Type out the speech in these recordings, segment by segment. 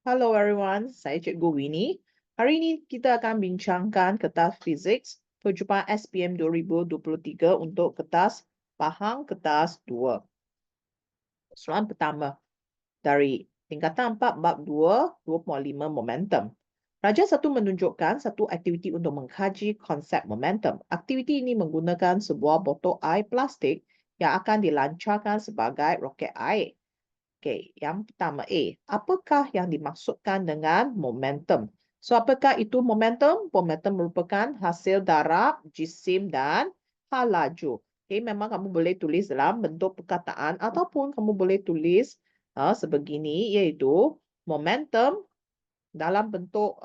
Hello everyone, saya Cikgu Winnie. Hari ini kita akan bincangkan kertas fizik perjumpaan SPM 2023 untuk kertas Pahang kertas 2. Soalan pertama dari tingkatan 4 bab 2, 2.5 momentum. Raja 1 menunjukkan satu aktiviti untuk mengkaji konsep momentum. Aktiviti ini menggunakan sebuah botol air plastik yang akan dilancarkan sebagai roket air. Okey, yang pertama A. Apakah yang dimaksudkan dengan momentum? So, apakah itu momentum? Momentum merupakan hasil darab, jisim dan hal laju. Okey, memang kamu boleh tulis dalam bentuk perkataan ataupun kamu boleh tulis sebegini, iaitu momentum dalam bentuk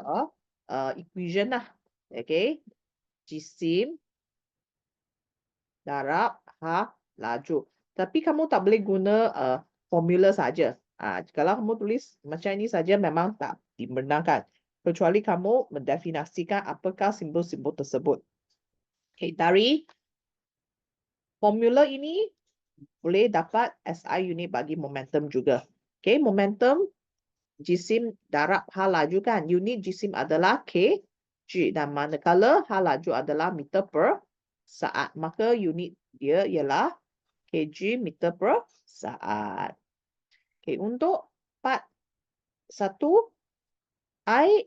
equation lah. Okey, jisim, darab, laju. Tapi kamu tak boleh guna formula saja. Kalau kamu tulis macam ini saja memang tak dibenarkan. Kecuali kamu mendefinisikan apakah simbol-simbol tersebut. Okay, dari formula ini boleh dapat SI unit bagi momentum juga. Okay, momentum jisim darab hal laju kan. Unit jisim adalah kg dan manakala hal laju adalah meter per saat. Maka unit dia ialah kg meter per saat. Okay, untuk part 1, air,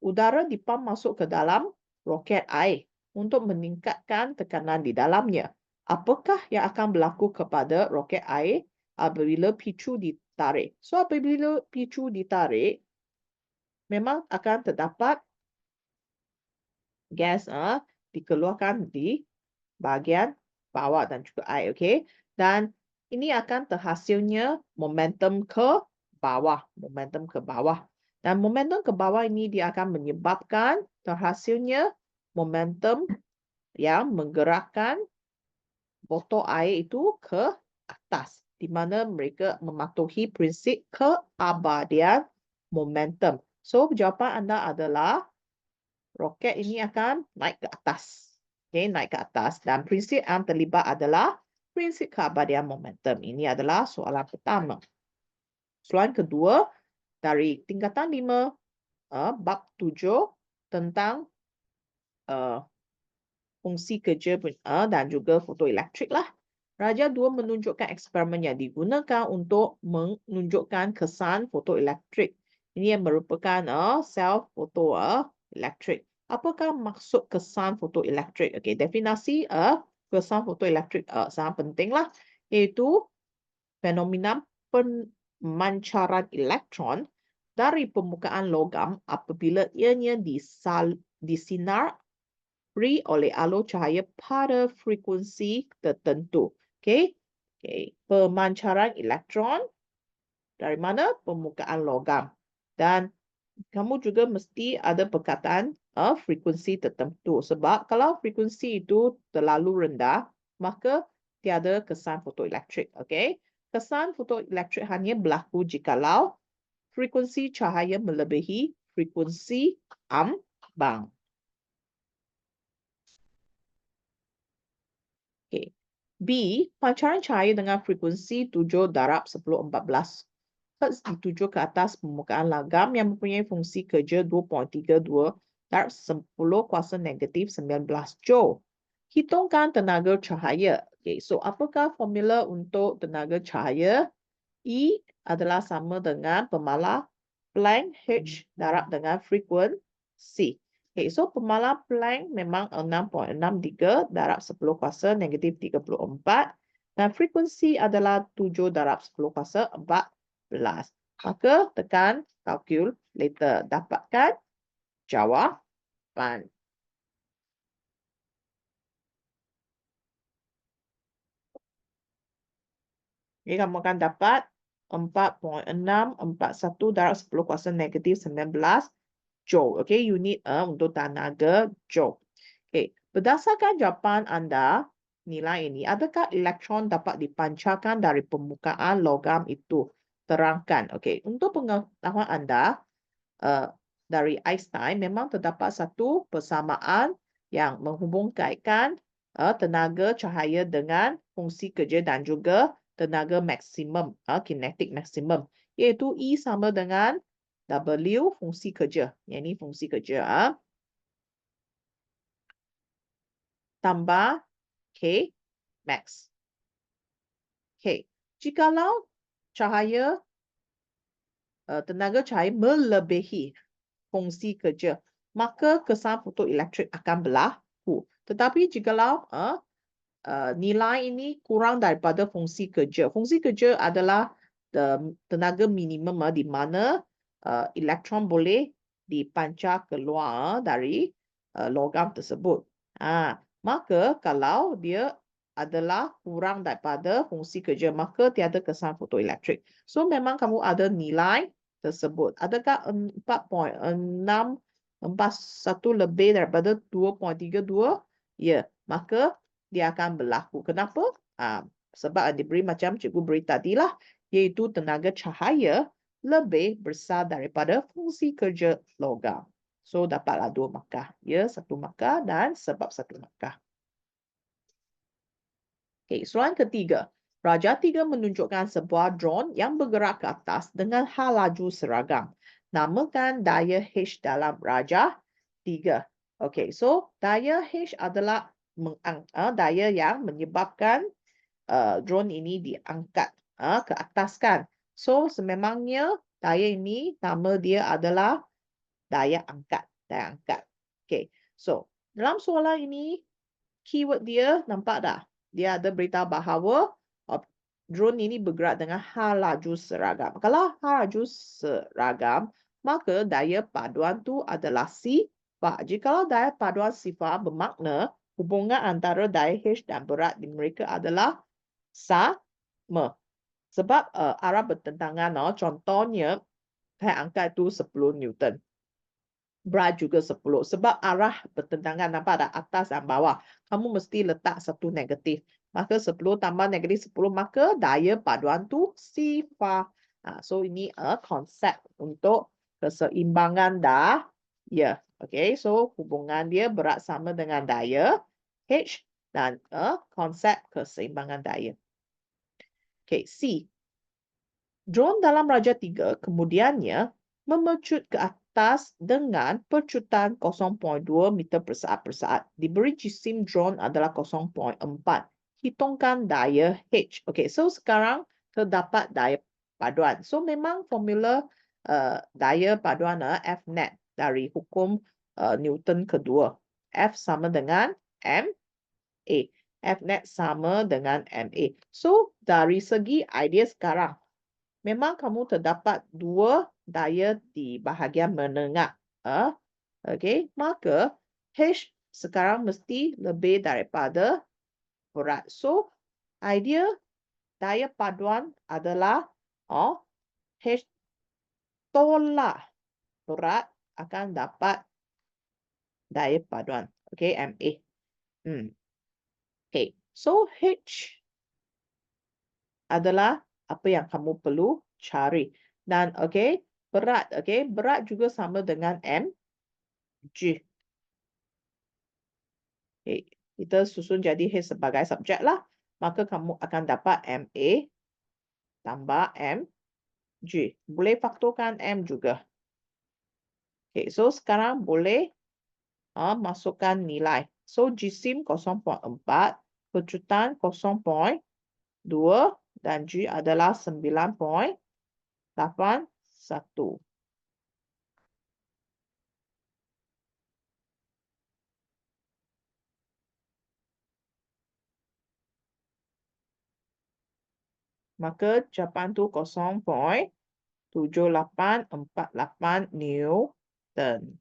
udara dipam masuk ke dalam roket air untuk meningkatkan tekanan di dalamnya. Apakah yang akan berlaku kepada roket air apabila picu ditarik? So, apabila picu ditarik, memang akan terdapat gas dikeluarkan di bahagian bawah dan juga air, okey. Dan ini akan terhasilnya momentum ke bawah, momentum ke bawah. Dan momentum ke bawah ini dia akan menyebabkan terhasilnya momentum yang menggerakkan botol air itu ke atas, di mana mereka mematuhi prinsip keabadian momentum. So, jawapan anda adalah roket ini akan naik ke atas. Okay, naik ke atas. Dan prinsip yang terlibat adalah prinsip keabadian momentum. Ini adalah soalan pertama. Soalan kedua, dari tingkatan 5, bab 7 tentang fungsi kerja dan juga fotoelektrik lah. Raja 2 menunjukkan eksperimen yang digunakan untuk menunjukkan kesan fotoelektrik. Ini yang merupakan sel fotoelektrik. Apakah maksud kesan fotoelektrik? Okey, definisi kesan fotoelektrik sangat pentinglah, iaitu fenomena pemancaran elektron dari permukaan logam apabila ianya disinari oleh alur cahaya pada frekuensi tertentu. Okey. Okey, pemancaran elektron dari mana? Permukaan logam. Dan kamu juga mesti ada perkataan frekuensi tertentu. Sebab kalau frekuensi itu terlalu rendah, maka tiada kesan fotoelektrik. Okey. Kesan fotoelektrik hanya berlaku jikalau frekuensi cahaya melebihi frekuensi ambang. Okay. B. Pancaran cahaya dengan frekuensi 7/1014 Hz dituju ke atas permukaan logam yang mempunyai fungsi kerja 2.32/10⁻⁻19 Joule. Hitungkan tenaga cahaya. Okay, so apakah formula untuk tenaga cahaya? E adalah sama dengan pemalar Planck H darab dengan frekuensi. Okay, so pemalar Planck memang 6.63/10⁻⁻34 dan frekuensi adalah 7/10⁻14. Maka tekan calculator, dapatkan jawapan. Okay, kamu akan dapat 4.641/10⁻⁻19 Joule. Okay, unit untuk tenaga Joule. Okay, berdasarkan jawapan anda, nilai ini, adakah elektron dapat dipancarkan dari permukaan logam itu? Terangkan. Okay, untuk pengetahuan anda, dari Einstein memang terdapat satu persamaan yang menghubungkan tenaga cahaya dengan fungsi kerja dan juga tenaga maksimum, kinetic maksimum, iaitu E sama dengan W fungsi kerja. Yang ini fungsi kerja. Tambah K max. Okay. Jikalau cahaya, tenaga cahaya melebihi fungsi kerja, maka kesan fotoelektrik akan berlaku. Tetapi jikalau nilai ini kurang daripada fungsi kerja. Fungsi kerja adalah tenaga minimum di mana elektron boleh dipancar keluar dari logam tersebut. Maka kalau dia adalah kurang daripada fungsi kerja, maka tiada kesan fotoelektrik. So memang kamu ada nilai tersebut. Adakah 4.641 lebih daripada 2.32? Ya, maka dia akan berlaku. Kenapa? Sebab diberi macam cikgu beri tadilah, iaitu tenaga cahaya lebih besar daripada fungsi kerja logam. So dapatlah 2 markah. Ya, 1 markah dan sebab 1 markah. Okay, soalan ketiga. Raja 3 menunjukkan sebuah drone yang bergerak ke atas dengan hal laju seragam. Namakan daya H dalam Raja 3. Okay, so daya H adalah daya yang menyebabkan drone ini diangkat ke atas kan. So sememangnya daya ini nama dia adalah daya angkat. Daya angkat. Okay, so dalam soalan ini keyword dia nampak tak? Dia ada beritahu bahawa drone ini bergerak dengan hal laju seragam. Kalau hal laju seragam, maka daya paduan tu adalah sifar. Jikalau daya paduan sifar bermakna hubungan antara daya H dan berat di mereka adalah sama. Sebab arah bertentangan, contohnya daya angkat tu 10 Newton. Berat juga 10. Sebab arah bertentangan, nampak tak? Atas dan bawah. Kamu mesti letak satu negatif. Maka 10 tambah negatif 10, maka daya paduan tu sifar. So ini konsep untuk keseimbangan daya. Okay, so hubungan dia berat sama dengan daya H dan konsep keseimbangan daya. Okay, C. Drone dalam Raja 3 kemudiannya memercut ke atas dengan percutan 0.2 meter per saat. Diberi jisim drone adalah 0.4. Hitungkan daya H. Okay, so sekarang terdapat daya paduan. So memang formula daya paduan F net dari hukum Newton kedua. F sama dengan ma. F net sama dengan ma. So dari segi idea sekarang, memang kamu terdapat 2 daya di bahagian menengah. Okay, maka H sekarang mesti lebih daripada berat. So, idea daya paduan adalah H tolak berat akan dapat daya paduan. Okay, MA. Okay, so H adalah apa yang kamu perlu cari. Dan okay, berat juga sama dengan mg. Okay, kita susun jadi H sebagai subjek lah. Maka kamu akan dapat MA tambah mg. Boleh faktorkan M juga. Okay, so sekarang boleh masukkan nilai. So jisim 0.4, percutan 0.2 dan G adalah 9.81. Maka jawapan tu 0.7848 Newton.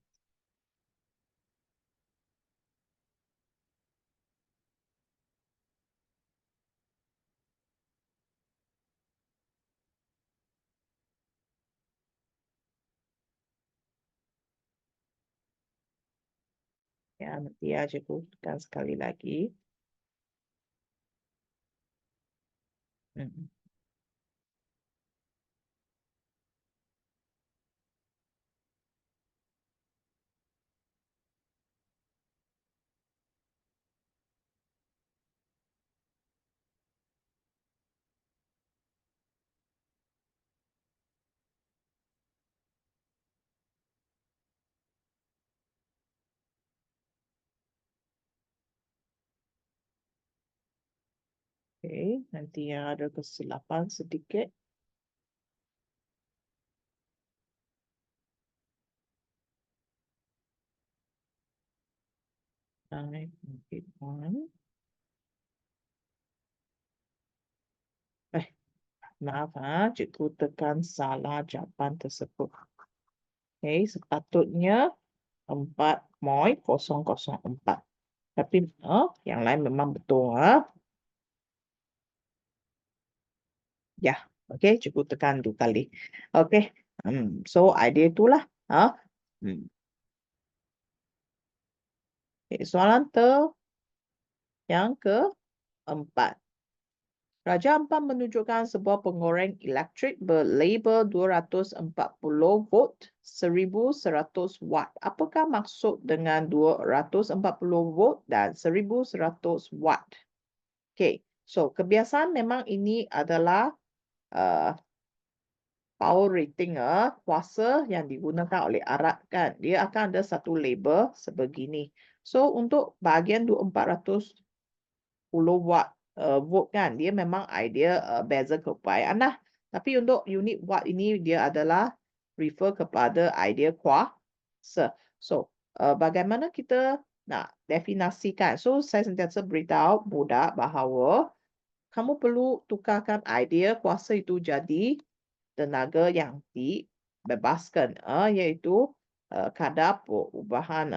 Ya, nanti cikgu tekan sekali lagi. Okay, nanti yang ada kesilapan sedikit. Nine, eight, one. Maaf, cikgu tekan salah jawapan tersebut. Okay, sepatutnya 4.004. Tapi yang lain memang betul. Ya, okay, cikgu tekan 2 kali. Okay, so idea itulah. Okay, soalan yang keempat. Raja Ampat menunjukkan sebuah pengoreng elektrik berlabel 240 volt, 1100 watt. Apakah maksud dengan 240 volt dan 1100 watt? Okay, so kebiasaan memang ini adalah power rating kuasa yang digunakan oleh Arab kan. Dia akan ada satu label sebegini. So untuk bahagian 2410 watt volt kan, dia memang idea beza keupayaan lah. Tapi untuk unit watt ini dia adalah refer kepada idea kuasa. So bagaimana kita nak definasikan? So saya sentiasa beritahu budak bahawa kamu perlu tukarkan idea kuasa itu jadi tenaga yang dibebaskan, iaitu kadar perubahan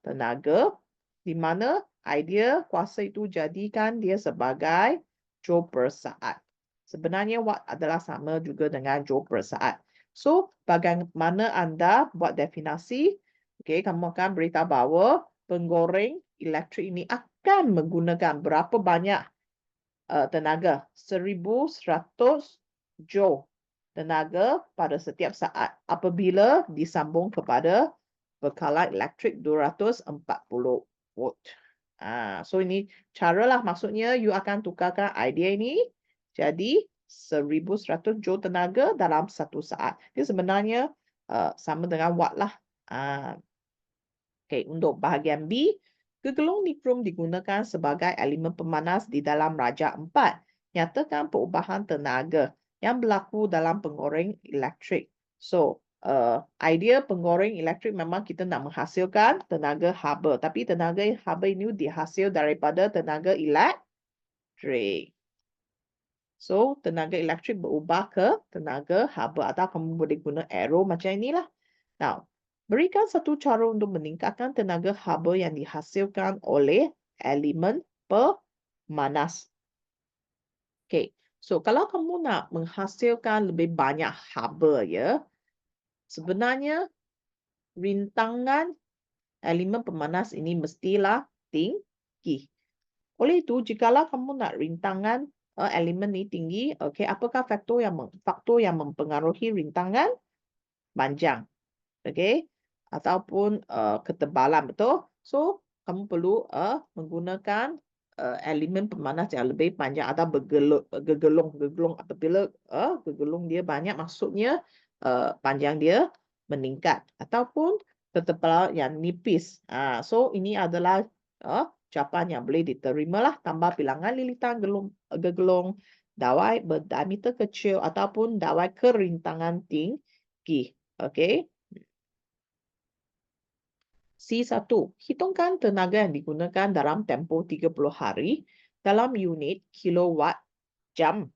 tenaga, di mana idea kuasa itu jadikan dia sebagai joule per saat. Sebenarnya watt adalah sama juga dengan joule per saat. So, bagaimana anda buat definasi? Okay, kamu akan beritahu bahawa penggoreng elektrik ini akan menggunakan berapa banyak tenaga? 1100 joule tenaga pada setiap saat apabila disambung kepada bekalan elektrik 240 volt. So ini caralah, maksudnya you akan tukarkan idea ini jadi 1100 joule tenaga dalam 1 saat. Dia sebenarnya sama dengan watt lah. Okay, untuk bahagian B, gegelung nikrum digunakan sebagai elemen pemanas di dalam Raja 4. Nyatakan perubahan tenaga yang berlaku dalam pengoreng elektrik. So, idea pengoreng elektrik memang kita nak menghasilkan tenaga haba. Tapi tenaga haba ini dihasil daripada tenaga elektrik. So, tenaga elektrik berubah ke tenaga haba, atau kamu boleh guna arrow macam inilah. Now, berikan satu cara untuk meningkatkan tenaga haba yang dihasilkan oleh elemen pemanas. Okay, so kalau kamu nak menghasilkan lebih banyak haba ya, sebenarnya rintangan elemen pemanas ini mestilah tinggi. Oleh itu, jikalau kamu nak rintangan elemen ini tinggi, okay, apakah faktor yang mempengaruhi rintangan? Panjang, okay, ataupun ketebalan, betul? So, kamu perlu menggunakan elemen pemanas yang lebih panjang atau gegelung. Apabila gegelung dia banyak, maksudnya panjang dia meningkat, ataupun ketebalan yang nipis. So, ini adalah jawapan yang boleh diterima lah. Tambah bilangan lilitan gegelung, dawai berdiameter kecil ataupun dawai kerintangan tinggi. Okay. C1. Hitungkan tenaga yang digunakan dalam tempoh 30 hari dalam unit kilowatt jam.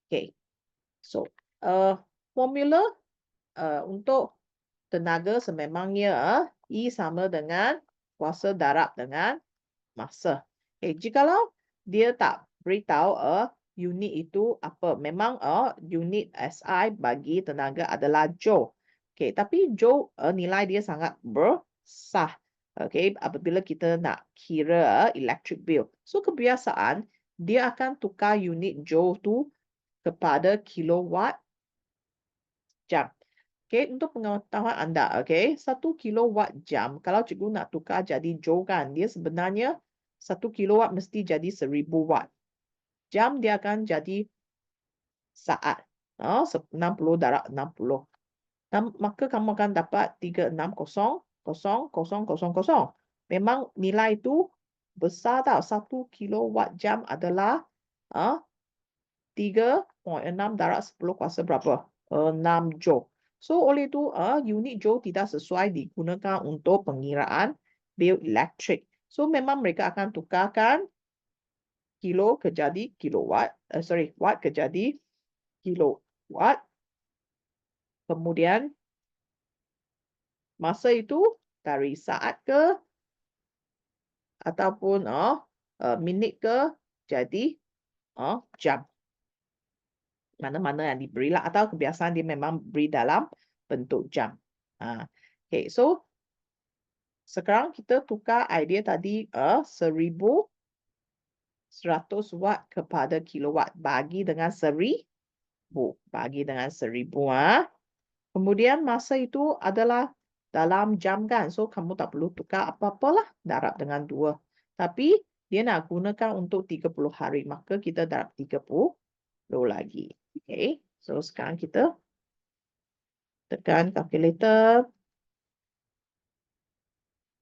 Okay. So, formula untuk tenaga sememangnya E sama dengan kuasa darab dengan masa. Okay. Jikalau dia tak beritahu unit itu apa, memang unit SI bagi tenaga adalah joule. Okay. Tapi joule nilai dia sangat besar. Okay, apabila kita nak kira electric bill. So, kebiasaan dia akan tukar unit joule tu kepada kilowatt jam. Okay, untuk pengetahuan anda, okay, 1 kilowatt jam, kalau cikgu nak tukar jadi joule kan, dia sebenarnya 1 kilowatt mesti jadi 1000 watt. Jam dia akan jadi saat. 60 darab 60. Maka kamu akan dapat 360,000,000. Memang nilai itu besar tau. 1 kilowatt jam adalah 3.6 darab 10 kuasa berapa? 6 joule. So oleh itu unit joule tidak sesuai digunakan untuk pengiraan bil elektrik. So memang mereka akan tukarkan kilo kejadi kilowatt, watt kejadi kilowatt. Kemudian masa itu dari saat ke ataupun minit ke jadi jam. Mana-mana yang diberilah atau kebiasaan dia memang beri dalam bentuk jam. Okay, so sekarang kita tukar idea tadi 1100 watt kepada kilowatt bagi dengan 1000. Bagi dengan 1000. Kemudian masa itu adalah dalam jam kan. So kamu tak perlu tukar apa-apalah. Darab dengan 2. Tapi dia nak gunakan untuk 30 hari. Maka kita darab 30 lagi. Okay. So sekarang kita tekan calculator.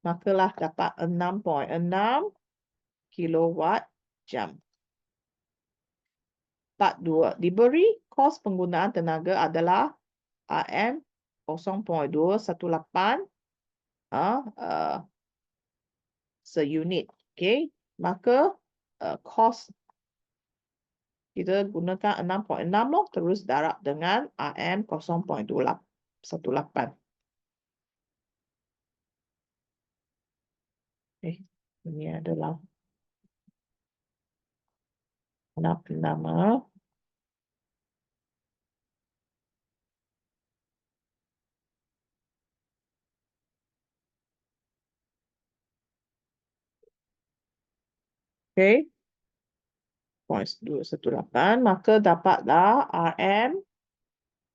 Makalah dapat 6.6 kilowatt jam. Part 2. Diberi kos penggunaan tenaga adalah RM 0.218 seunit. Okay. Maka kos kita gunakan 6.6 loh. Terus darab dengan RM 0.218. Ini adalah 6. Okay. 0.218. Maka dapatlah RM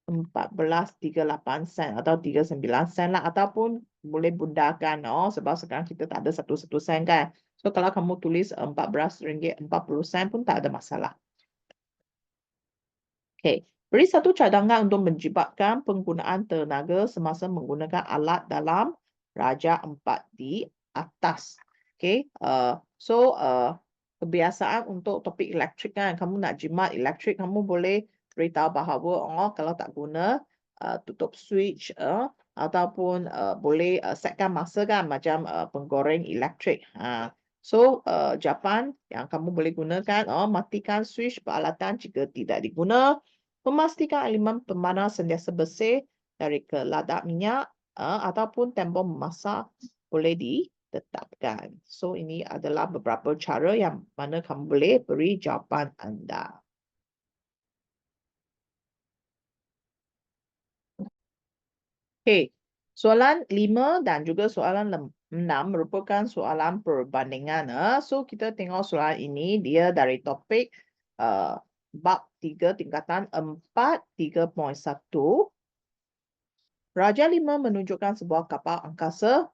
14.38 sen atau 39 sen lah. Ataupun boleh bundakan. Sebab sekarang kita tak ada 1 sen kan. So kalau kamu tulis RM14.40 pun tak ada masalah. Okay. Beri satu cadangan untuk menjibatkan penggunaan tenaga semasa menggunakan alat dalam Raja 4 di atas. Okay. So kebiasaan untuk topik elektrik kan. Kamu nak jimat elektrik, kamu boleh beritahu bahawa kalau tak guna tutup switch ataupun boleh setkan masa kan macam penggoreng elektrik. So jawapan yang kamu boleh gunakan matikan switch peralatan jika tidak diguna. Memastikan elemen pemanas sentiasa bersih dari keladak minyak ataupun tempur memasak boleh ditetapkan. So ini adalah beberapa cara yang mana kamu boleh beri jawapan anda. Okay. Soalan 5 dan juga soalan 6 merupakan soalan perbandingan. So kita tengok soalan ini dia dari topik bab 3 tingkatan 4 3.1. Raja 5 menunjukkan sebuah kapal angkasa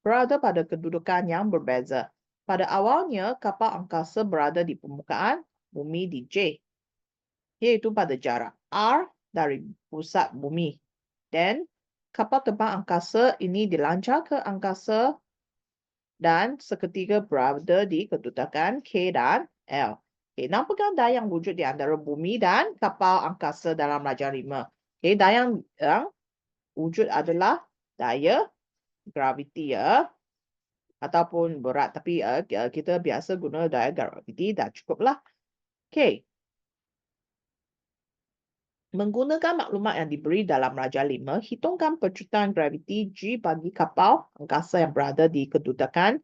berada pada kedudukan yang berbeza. Pada awalnya, kapal angkasa berada di permukaan bumi di J, iaitu pada jarak R dari pusat bumi. Dan kapal terbang angkasa ini dilancar ke angkasa dan seketika berada di kedudukan K dan L. Okay, nampakkan daya yang wujud di antara bumi dan kapal angkasa dalam Raja 5. Okay, daya yang wujud adalah daya graviti ataupun berat. Tapi kita biasa guna daya graviti dah cukup lah. Okay. Menggunakan maklumat yang diberi dalam Raja 5, hitungkan pecutan graviti G bagi kapal angkasa yang berada di kedudukan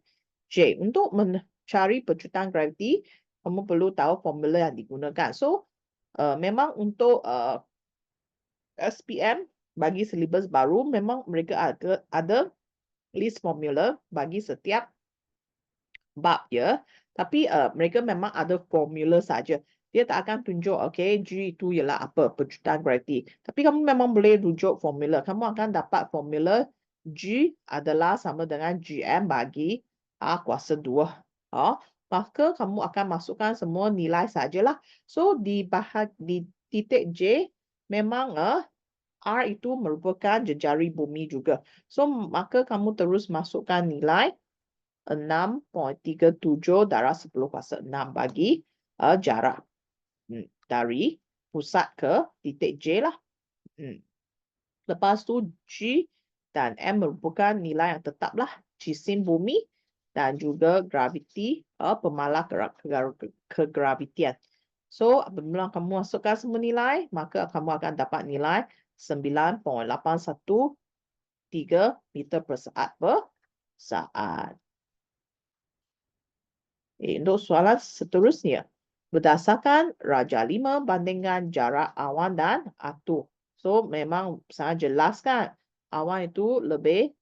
J. Untuk mencari pecutan graviti, kamu perlu tahu formula yang digunakan. So, memang untuk SPM bagi silibus baru, memang mereka ada list formula bagi setiap bab ya. Tapi mereka memang ada formula saja. Dia tak akan tunjuk, okay, G itu ialah apa, pecutan graviti. Tapi kamu memang boleh rujuk formula. Kamu akan dapat formula G adalah sama dengan GM bagi R kuasa 2. Maka kamu akan masukkan semua nilai sajalah. So di titik J, memang R itu merupakan jejari bumi juga. So maka kamu terus masukkan nilai 6.37 darab 10 kuasa 6 bagi jarak. dari pusat ke titik J lah. Lepas tu G dan M merupakan nilai yang tetap lah. Jisim bumi dan juga graviti, pemalah kegravitian. So, apabila kamu masukkan semua nilai, maka kamu akan dapat nilai 9.813 meter per saat. Untuk soalan seterusnya. Berdasarkan Raja 5 bandingkan jarak awan dan atu. So, memang sangat jelas kan. Awan itu lebih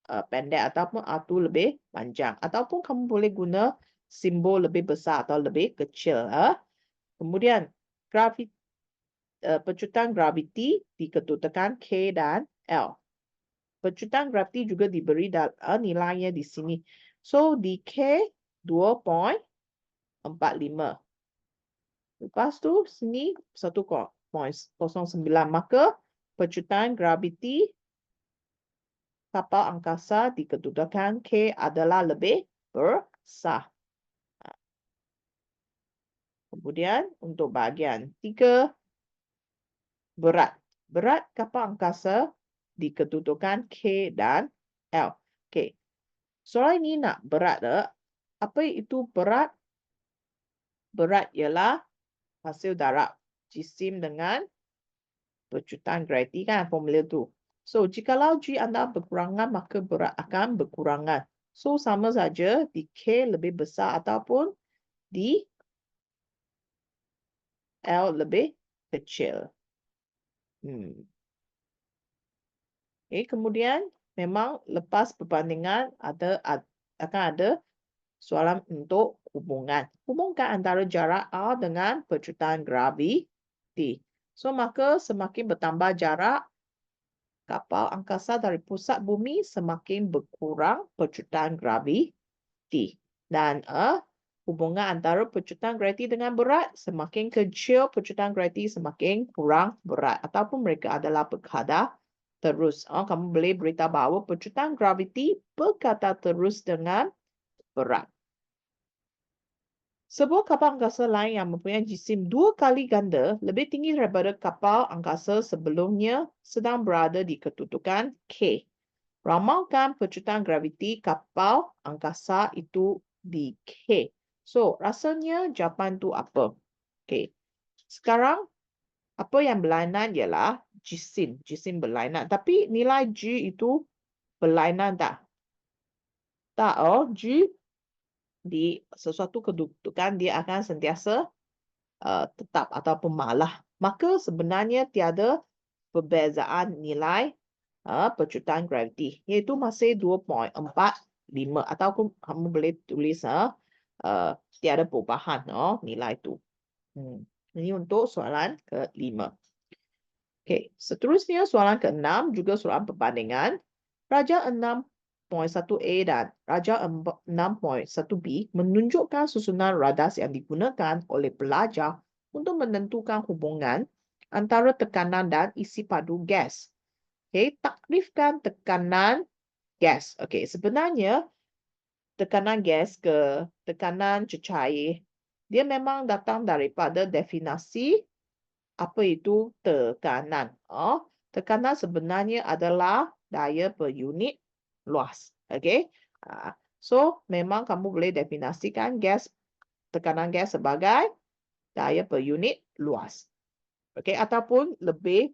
pendek ataupun atu lebih panjang. Ataupun kamu boleh guna simbol lebih besar atau lebih kecil. Kemudian, pecutan graviti diketutukan K dan L. Pecutan graviti juga diberi nilainya di sini. So, di K 2.45. Lepas tu, sini 1.09. Maka, pecutan graviti kapal angkasa dikedudukan K adalah lebih besar. Kemudian untuk bahagian 3, berat. Berat kapal angkasa dikedudukan K dan L. Okey. Soalan ini nak berat. Apa itu berat? Berat ialah hasil darab jisim dengan pecutan graviti kan formula tu. So, jikalau G anda berkurangan, maka berat akan berkurangan. So, sama saja di K lebih besar ataupun di L lebih kecil. Kemudian, memang lepas perbandingan akan ada soalan untuk hubungan. Hubungkan antara jarak R dengan pecutan graviti. So, maka semakin bertambah jarak kapal angkasa dari pusat bumi, semakin berkurang pecutan graviti. Dan hubungan antara pecutan graviti dengan berat, semakin kecil pecutan graviti, semakin kurang berat. Ataupun mereka adalah berkadar terus. Kamu boleh beritahu bahawa pecutan graviti berkadar terus dengan berat. Sebuah kapal angkasa lain yang mempunyai jisim 2 kali ganda lebih tinggi daripada kapal angkasa sebelumnya sedang berada di kedudukan K. Ramalkan pecutan graviti kapal angkasa itu di K. So, rasanya jawapan tu apa? Okay. Sekarang, apa yang berlainan ialah jisim. Jisim berlainan. Tapi nilai G itu berlainan tak? Tak, G di sesuatu kedudukan dia akan sentiasa tetap ataupun malah. Maka sebenarnya tiada perbezaan nilai pecutan graviti. Iaitu masih 2.45 ataupun kamu boleh tulis tiada perubahan nilai itu. Ini untuk soalan ke-5. Okay. Seterusnya soalan ke-6 juga soalan perbandingan. Raja 6.1a dan Raja 6.1b menunjukkan susunan radas yang digunakan oleh pelajar untuk menentukan hubungan antara tekanan dan isi padu gas. Okay, takrifkan tekanan gas. Okay, sebenarnya tekanan gas ke tekanan cecair, dia memang datang daripada definisi apa itu tekanan. Tekanan sebenarnya adalah daya per unit luas. Okay. So, memang kamu boleh definisikan tekanan gas sebagai daya per unit luas. Okay. Ataupun lebih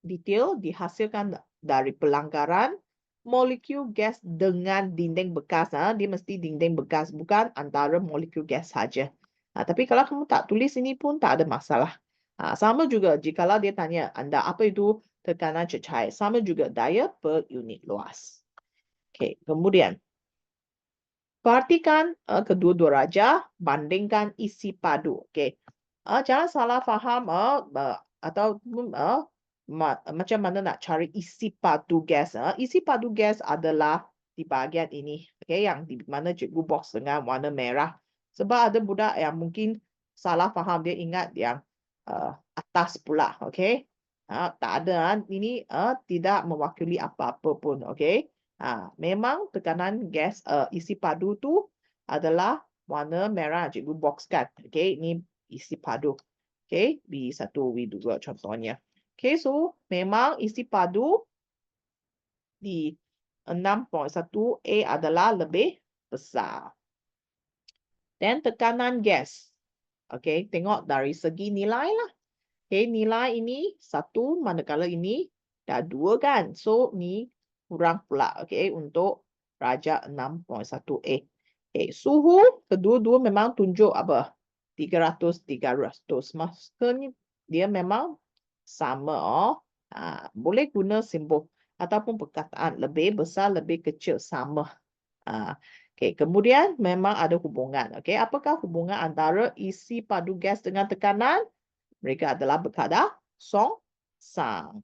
detail dihasilkan dari pelanggaran molekul gas dengan dinding bekas. Dia mesti dinding bekas, bukan antara molekul gas saja. Tapi kalau kamu tak tulis ini pun tak ada masalah. Sama juga jikalau dia tanya anda apa itu tekanan cecair. Sama juga daya per unit luas. Okay, kemudian. Perhatikan kedua-dua raja, bandingkan isi padu. Okay. Jangan salah faham atau macam mana nak cari isi padu gas. Isi padu gas adalah di bahagian ini. Okay, yang di mana cikgu box dengan warna merah. Sebab ada budak yang mungkin salah faham, dia ingat yang atas pula. Okay. Tak ada. Ini tidak mewakili apa-apa pun. Okay. Memang tekanan gas isi padu tu adalah warna merah cikgu boxkan. Okay. Ini isi padu. Okay, V1, V2 contohnya. Okay, so memang isi padu di 6.1A adalah lebih besar. Dan tekanan gas. Okay, tengok dari segi nilai lah. Okay, nilai ini 1, manakala ini dah 2 kan. So, ni kurang pula. Okay, untuk darjah 6.1A. Okay, suhu kedua-dua memang tunjuk apa? 300, 300. Maksudnya dia memang sama. Oh. Boleh guna simbol ataupun perkataan lebih besar, lebih kecil, sama. Okay, kemudian memang ada hubungan. Okay, apakah hubungan antara isi padu gas dengan tekanan? Mereka adalah berkadar songsang.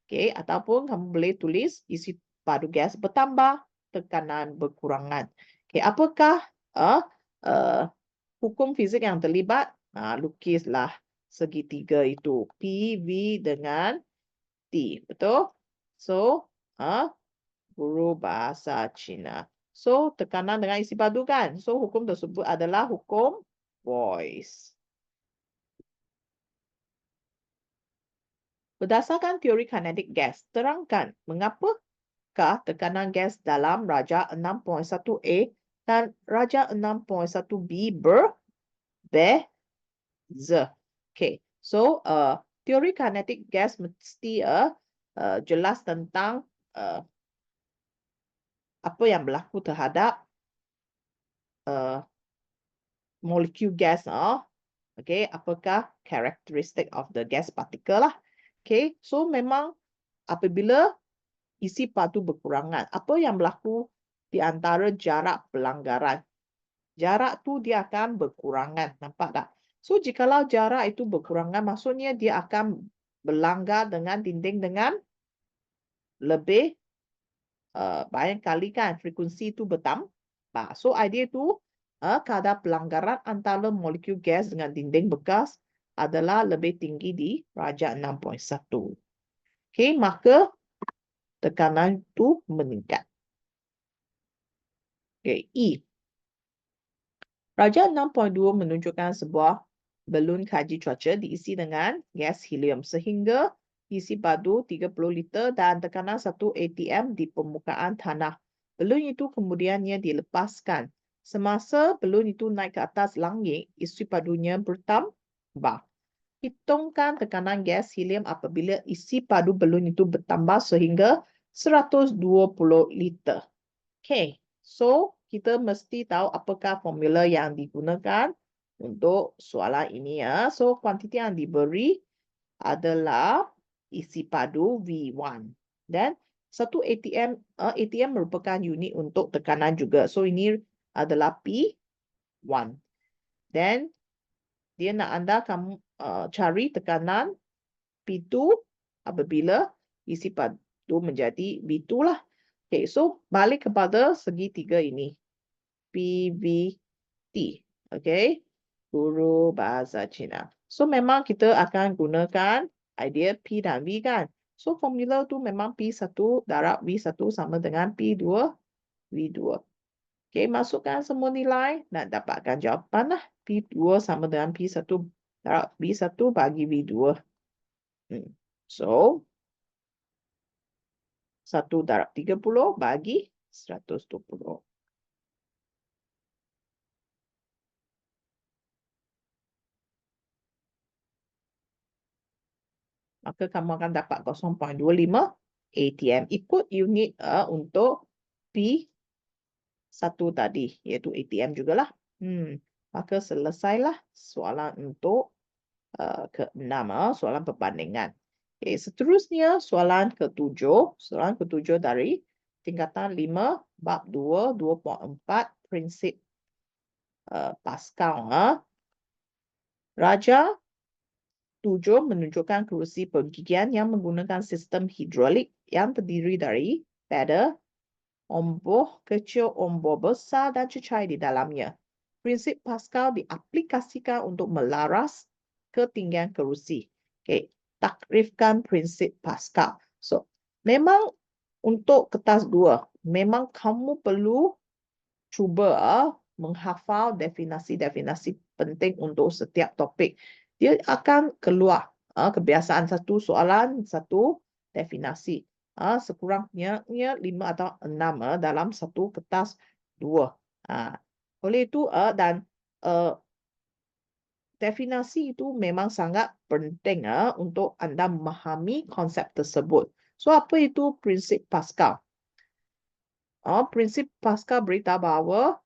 Okay, ataupun kamu boleh tulis isi padu gas bertambah, tekanan berkurangan. Okay, apakah hukum fizik yang terlibat? Lukislah segitiga itu. P, V dengan T. Betul? So, guru bahasa Cina. So, tekanan dengan isi padu kan? So, hukum tersebut adalah hukum Boyce. Berdasarkan teori kinetik gas, terangkan mengapakah tekanan gas dalam darjah 6.1A dan darjah 6.1B berbeza. Okay, so teori kinetik gas mesti jelas tentang apa yang berlaku terhadap molekul gas. Okay, apakah karakteristik of the gas particle lah. Okay, so memang apabila isi padu berkurangan, apa yang berlaku di antara jarak pelanggaran? Jarak tu dia akan berkurangan, nampak tak? So, jikalau jarak itu berkurangan, maksudnya dia akan berlanggar dengan dinding dengan lebih banyak kali kan, frekuensi itu bertambah. So, idea tu kadar pelanggaran antara molekul gas dengan dinding bekas adalah lebih tinggi di darjah 6.1. Okay, maka tekanan itu meningkat. Okay, E. Darjah 6.2 menunjukkan sebuah belun kaji cuaca diisi dengan gas helium sehingga isi padu 30 liter dan tekanan 1 atm di permukaan tanah. Belun itu kemudiannya dilepaskan. Semasa belun itu naik ke atas langit, isi padunya bertambah. Hitungkan tekanan gas helium apabila isi padu belun itu bertambah sehingga 120 liter. Okay, so kita mesti tahu apakah formula yang digunakan untuk soalan ini ya. So, kuantiti yang diberi adalah isi padu V1. Dan 1 atm, atm merupakan unit untuk tekanan juga. So, ini adalah P1. Dan dia nak anda kamu cari tekanan P2 apabila isi padu menjadi V2 lah. Okay, so balik kepada segitiga ini. PVT. Okay. Guru bahasa Cina. So memang kita akan gunakan idea P dan V kan. So formula tu memang P1 darab V1 sama dengan P2 V2. Okay, masukkan semua nilai dan dapatkan jawapan lah. P2 sama dengan P1 darab V1 bagi V2. So, 1 darab 30 bagi 120. Maka kamu akan dapat 0.25 atm. Ikut unit untuk P1 tadi, iaitu atm jugalah. Maka selesailah soalan untuk ke-6, soalan perbandingan. Okay, seterusnya soalan ke-7. Soalan ke-7 dari tingkatan 5, bab 2, 2.4, prinsip Pascal. Darjah 7 menunjukkan kerusi penggigian yang menggunakan sistem hidrolik yang terdiri dari pedal, ombor kecil, ombor besar dan cecair di dalamnya. Prinsip Pascal diaplikasikan untuk melaras ketinggian kerusi. Okay, takrifkan prinsip Pascal. So, memang untuk kertas 2, memang kamu perlu cuba menghafal definisi-definisi penting untuk setiap topik. dia akan keluar kebiasaan satu soalan, satu definasi. Sekurangnya 5 atau 6 dalam satu kertas 2. Oleh itu dan definasi itu memang sangat penting untuk anda memahami konsep tersebut. So apa itu prinsip Pascal? Prinsip Pascal beritahu bahawa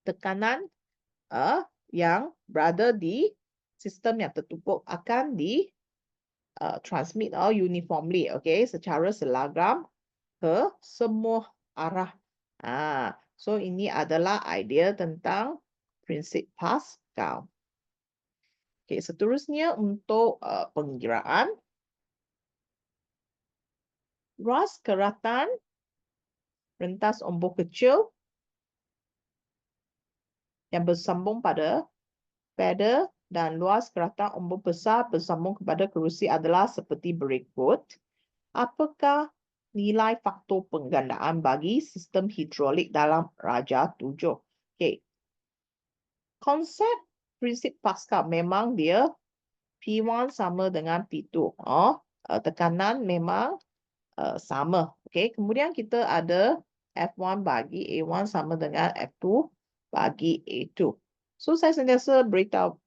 tekanan yang berada di sistem yang tertumpuk akan di transmit uniformly, secara seragam ke semua arah. So ini adalah idea tentang prinsip Pascal. Seterusnya untuk pengiraan. Ruas keratan rentas ombak kecil yang bersambung pada pedal dan luas keratan ombak besar bersambung kepada kerusi adalah seperti berikut. Apakah nilai faktor penggandaan bagi sistem hidrolik dalam Raja 7? Konsep prinsip Pascal memang dia P1 sama dengan P2. Tekanan memang sama. Kemudian kita ada F1 bagi A1 sama dengan F2 bagi A2. So saya sentiasa beritahu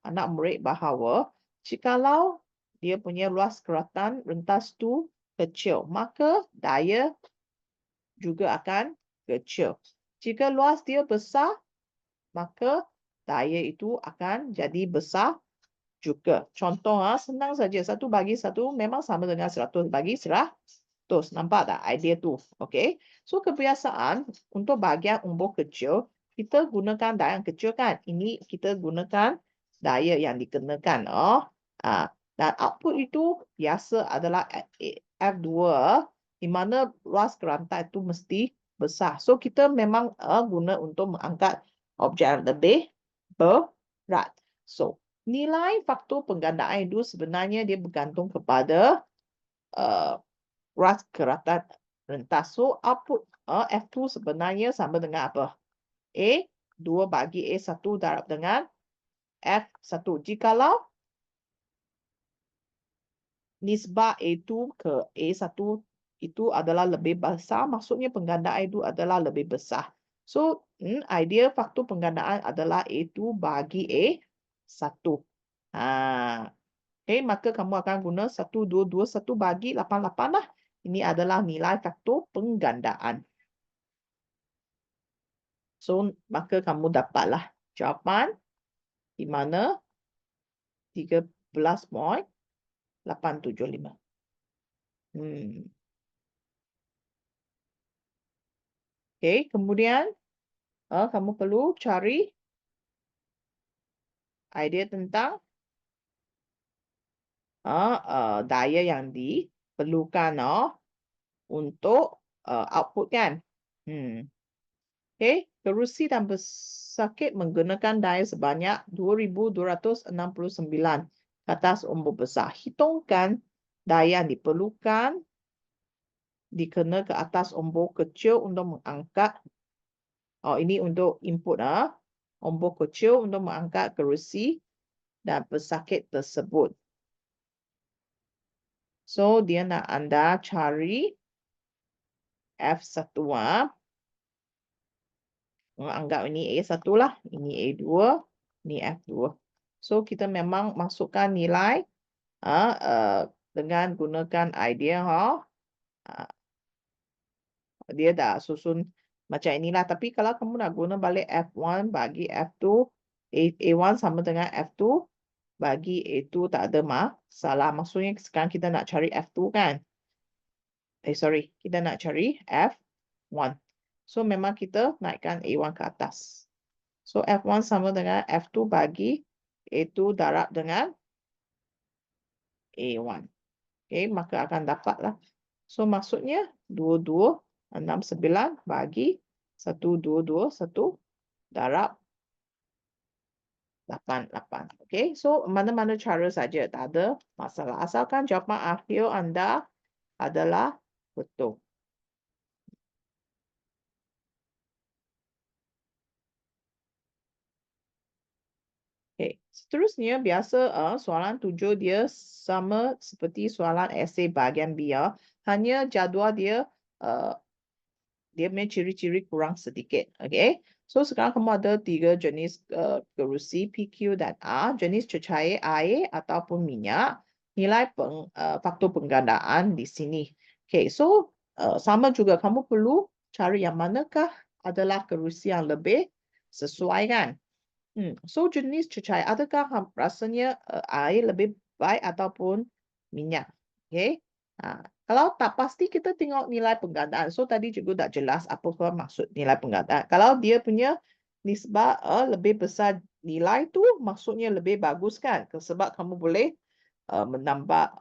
anak murid bahawa jikalau dia punya luas keratan rentas tu kecil, maka daya juga akan kecil. Jika luas dia besar, maka daya itu akan jadi besar juga. Contoh senang saja, 1 bagi 1 memang sama dengan 100 bagi 100. Nampak tak idea tu? So kebiasaan untuk bahagian umbuk kecil, kita gunakan daya yang kecil kan? Ini kita gunakan daya yang dikenakan. Dan output itu biasa adalah F2, di mana luas keranta itu mesti besar. So kita memang guna untuk mengangkat objek yang lebih berat. So nilai faktor penggandaan itu sebenarnya dia bergantung kepada ruas keratan rentas. So output F2 sebenarnya sama dengan apa? A2 bagi A1 darab dengan F1. Jikalau nisbah A2 ke A1 itu adalah lebih besar, maksudnya penggandaan itu adalah lebih besar. So idea faktor penggandaan adalah A2 bagi A1. Maka kamu akan guna 1, 2, 2, 1 bagi 8, 8 lah. Ini adalah nilai faktor penggandaan. So, maka kamu dapatlah jawapan di mana 13.875. Kemudian kamu perlu cari idea tentang daya yang diperlukan untuk output kan. Kerusi dan pesakit menggunakan daya sebanyak 2,269 ke atas umbuk besar. Hitungkan daya yang diperlukan dikena ke atas umbuk kecil untuk mengangkat. Ini untuk input umbuk kecil untuk mengangkat kerusi dan pesakit tersebut. So dia nak anda cari F1. Anggap ini A1 lah, ini A2, ini F2. So kita memang masukkan nilai dengan gunakan idea dia dah susun macam inilah. Tapi kalau kamu nak guna balik F1 bagi F2, A1 sama dengan F2 bagi A2 tak ada masalah. Maksudnya sekarang kita nak cari F2 kan? Kita nak cari F1. So memang kita naikkan A1 ke atas. So F1 sama dengan F2 bagi A2 darab dengan A1. Maka akan dapatlah. So maksudnya 2269 bagi 1221 darab 88. So mana-mana cara saja, tak ada masalah. Asalkan jawapan akhir anda adalah betul. Seterusnya, biasa soalan 7 dia sama seperti soalan esei bahagian B ya. Hanya jadual dia dia punya ciri-ciri kurang sedikit. Okay. So sekarang kamu ada 3 jenis kerusi PQ dan R. Jenis cecair air ataupun minyak. Nilai faktor penggandaan di sini. Okay. So sama juga kamu perlu cari yang manakah adalah kerusi yang lebih sesuai kan. So jenis cecair, adakah rasanya air lebih baik ataupun minyak? Okay. Kalau tak pasti kita tengok nilai penggandaan. So tadi juga tak jelas apa maksud nilai penggandaan. Kalau dia punya nisbah lebih besar nilai tu maksudnya lebih bagus kan? Sebab kamu boleh menambah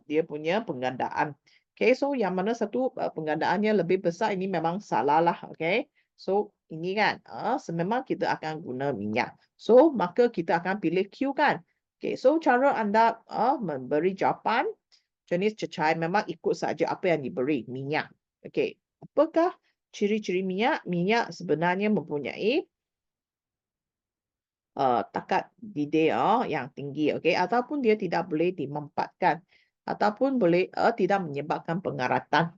dia punya penggandaan. Okay, so yang mana satu penggandaannya lebih besar ini memang salah lah. Okay. So ini kan, sememang kita akan guna minyak. So maka kita akan pilih Q kan. Okay, so cara anda memberi jawapan jenis cecair memang ikut saja apa yang diberi, minyak. Okay, apakah ciri-ciri minyak? Minyak sebenarnya mempunyai takat didih yang tinggi, okay, ataupun dia tidak boleh dimempatkan ataupun boleh tidak menyebabkan pengaratan.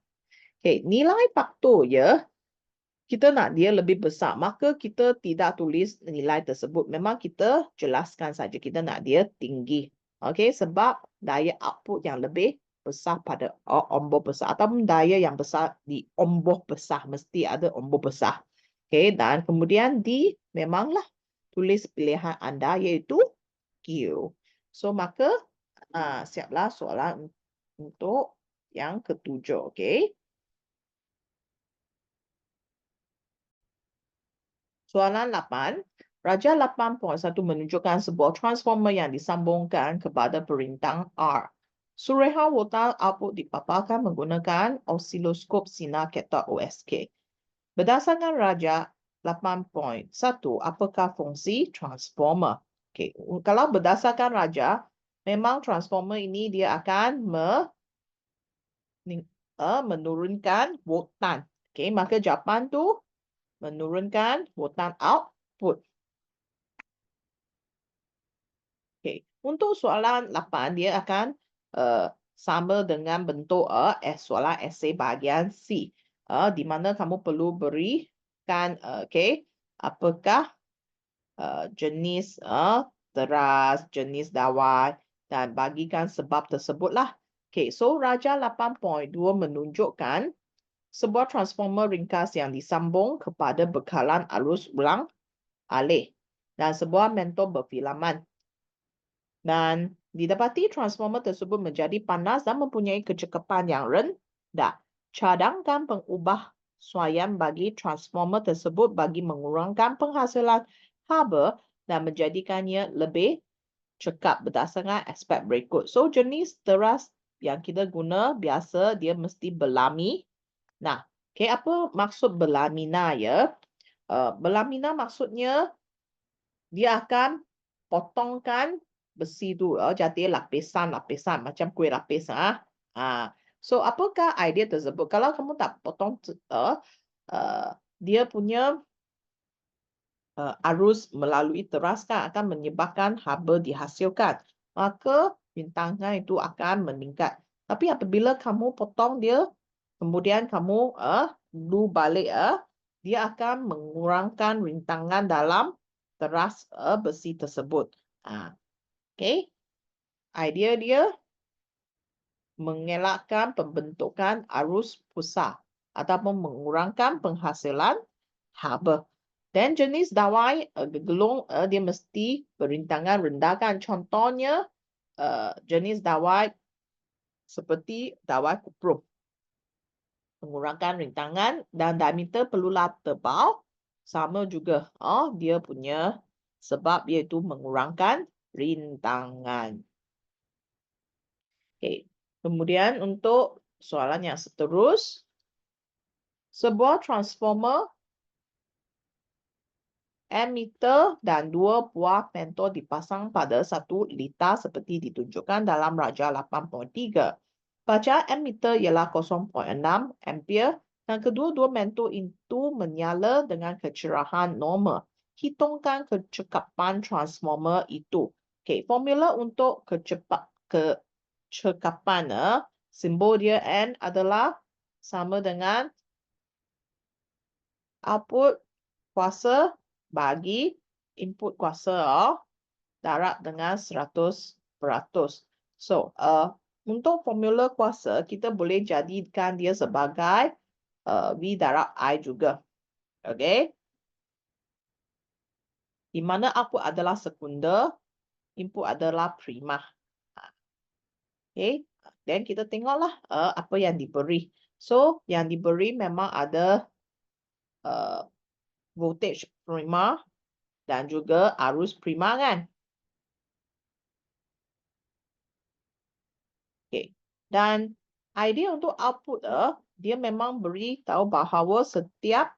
Okay, nilai faktor ya, kita nak dia lebih besar, maka kita tidak tulis nilai tersebut. Memang kita jelaskan saja kita nak dia tinggi. Okay, sebab daya output yang lebih besar pada ombor besar ataupun daya yang besar di ombor besar, mesti ada ombor besar. Okay, dan kemudian di memanglah tulis pilihan anda iaitu Q. So maka siaplah soalan untuk yang ketujuh. Okay. Soalan 8. Raja 8.1 menunjukkan sebuah transformer yang disambungkan kepada perintah R. Sureha voltage output dipaparkan menggunakan osiloskop sinar katok OSK. Berdasarkan Raja 8.1, apakah fungsi transformer? Okay. Kalau berdasarkan Raja, memang transformer ini dia akan menurunkan voltan. Okay. Maka jawapan tu menurunkan voltan output. Okay. Untuk soalan 8, dia akan sama dengan bentuk soalan esei bahagian C. Di mana kamu perlu berikan apakah jenis teras, jenis dawai dan bagikan sebab tersebutlah. Okay, so Raja 8.2 menunjukkan sebuah transformer ringkas yang disambung kepada bekalan arus ulang alik dan sebuah mentor berfilamen. Dan didapati transformer tersebut menjadi panas dan mempunyai kecekapan yang rendah. Cadangkan pengubah suaian bagi transformer tersebut bagi mengurangkan penghasilan haba dan menjadikannya lebih cekap berdasarkan aspek berikut. So jenis teras yang kita guna biasa dia mesti berlami. Nah, okay, apa maksud berlamina ya? Berlamina maksudnya dia akan potongkan besi tu, jadi lapisan-lapisan macam kuih lapis. So apakah idea tersebut? Kalau kamu tak potong dia punya arus melalui teras kan akan menyebabkan haba dihasilkan. Maka rintangan itu akan meningkat. Tapi apabila kamu potong dia, kemudian kamu glue balik, dia akan mengurangkan rintangan dalam teras besi tersebut. Okay. Idea dia mengelakkan pembentukan arus pusat ataupun mengurangkan penghasilan haba. Dan jenis dawai gegelung dia mesti berintangan rendah kan. Contohnya jenis dawai seperti dawai kuprum. Mengurangkan rintangan dan diameter perlulah tebal. Sama juga dia punya sebab iaitu mengurangkan rintangan. Okay. Kemudian untuk soalan yang seterus. Sebuah transformer ammeter dan 2 buah mentor dipasang pada satu litar seperti ditunjukkan dalam Raja 8.3. Bacaan ammeter ialah 0.6 ampere dan kedua-dua mentor itu menyala dengan kecerahan normal. hitungkan kecekapan transformer itu. Okay, formula untuk kecekapan, simbol dia N adalah sama dengan output kuasa bagi input kuasa, darab dengan 100%. So, untuk formula kuasa, kita boleh jadikan dia sebagai V darab I juga. Okay. Di mana output adalah sekunder, input adalah prima. Okay. Dan kita tengoklah apa yang diberi. So, yang diberi memang ada voltage prima dan juga arus prima kan. Okay. Dan idea untuk output dia memang beritahu bahawa setiap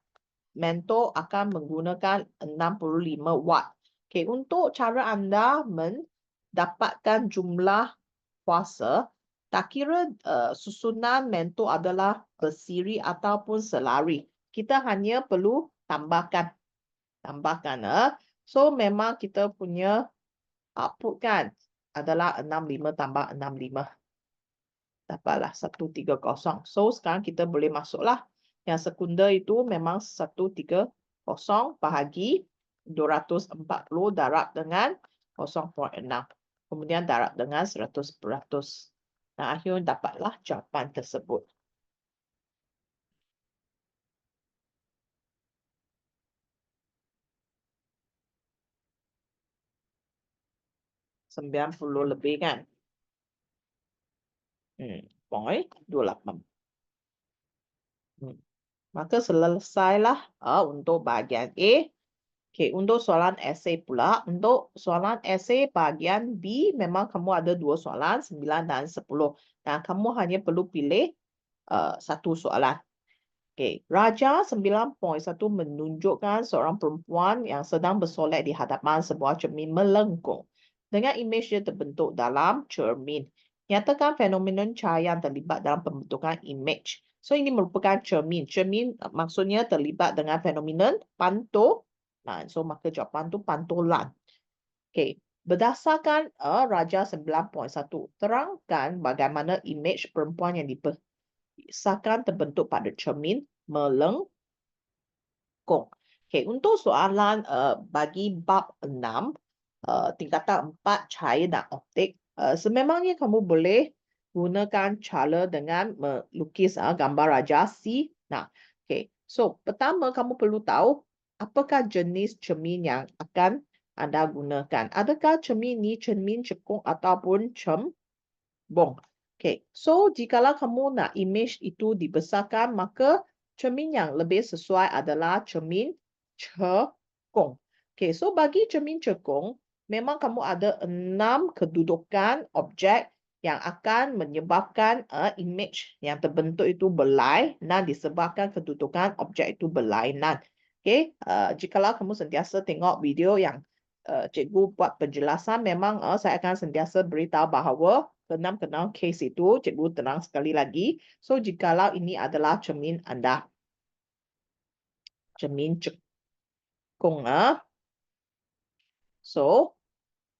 mentor akan menggunakan 65 watt. Okay, untuk cara anda mendapatkan jumlah kuasa, tak kira susunan mentor adalah bersiri ataupun selari. Kita hanya perlu tambahkan. So, memang kita punya output kan adalah 65 tambah 65. Dapatlah 130. So, sekarang kita boleh masuklah. Yang sekunder itu memang 130 bahagi 240 darab dengan 0.6. Kemudian darab dengan 100%. Dan akhirnya dapatlah jawapan tersebut. Sembilan puluh lebih kan? Point 28. Maka selesailah untuk bahagian A. Okay, untuk soalan esei pula. Untuk soalan esei bahagian B, memang kamu ada 2 soalan, 9 dan 10. Dan kamu hanya perlu pilih satu soalan. Okay, Raja 9.1 menunjukkan seorang perempuan yang sedang bersolek di hadapan sebuah cermin melengkung. Dengan imej dia terbentuk dalam cermin. Nyatakan fenomena cahaya yang terlibat dalam pembentukan imej. So, ini merupakan cermin. Cermin maksudnya terlibat dengan fenomena pantulan. So, maka jawapan tu pantulan. Okay. Berdasarkan Raja 9.1, terangkan bagaimana imej perempuan yang diperkisahkan terbentuk pada cermin melengkung. Okay. Untuk soalan bagi bab 6, tingkatan 4 cahaya dan optik, sememangnya kamu boleh gunakan cara dengan melukis gambar Raja C. Nah, okay. So, pertama kamu perlu tahu apakah jenis cermin yang akan anda gunakan. Adakah cermin ni cermin cekung ataupun cembung? Okay. So, jikalau kamu nak imej itu dibesarkan, maka cermin yang lebih sesuai adalah cermin cekung. Okay. So, bagi cermin cekung, memang kamu ada 6 kedudukan objek yang akan menyebabkan imej yang terbentuk itu berlainan disebabkan kedudukan objek itu berlainan. Okay. Jikalau kamu sentiasa tengok video yang cikgu buat penjelasan, memang saya akan sentiasa beritahu bahawa keenam case itu cikgu terang sekali lagi. So, jikalau ini adalah cermin anda. Cermin cekung. So,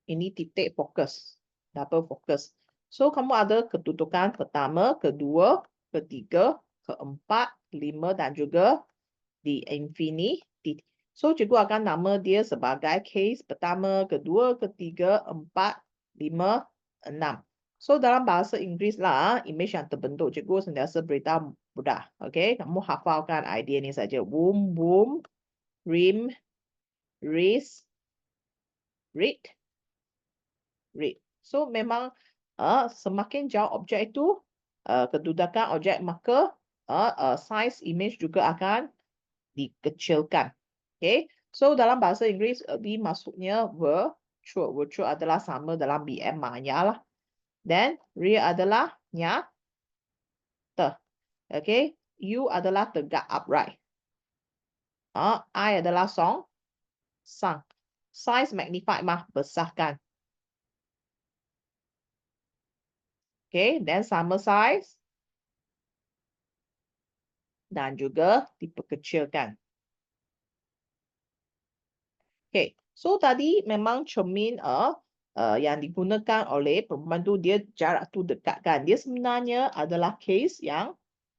ini titik fokus. Double fokus. So, kamu ada kedudukan pertama, kedua, ketiga, keempat, lima dan juga di infinity. So, cikgu akan nama dia sebagai case pertama, kedua, ketiga, empat, lima, enam. So, dalam bahasa Inggeris lah, imej yang terbentuk cikgu sentiasa beritahu mudah. Okay, kamu hafalkan idea ni saja. Womb, boom, rim, wrist, read, read. So, memang semakin jauh objek itu, kedudukan objek, maka size imej juga akan dikecilkan. Okay. So, dalam bahasa Inggeris, B maksudnya virtual. Virtual adalah sama dalam BM maya lah. Then, real adalah nyata. Okay. U adalah tegak upright. I adalah sang. Size magnified mah, besarkan. Okay. Then, sama size. Dan juga diperkecilkan. Okay, so tadi memang cermin yang digunakan oleh pembantu dia jarak tu dekat kan. Dia sebenarnya adalah case yang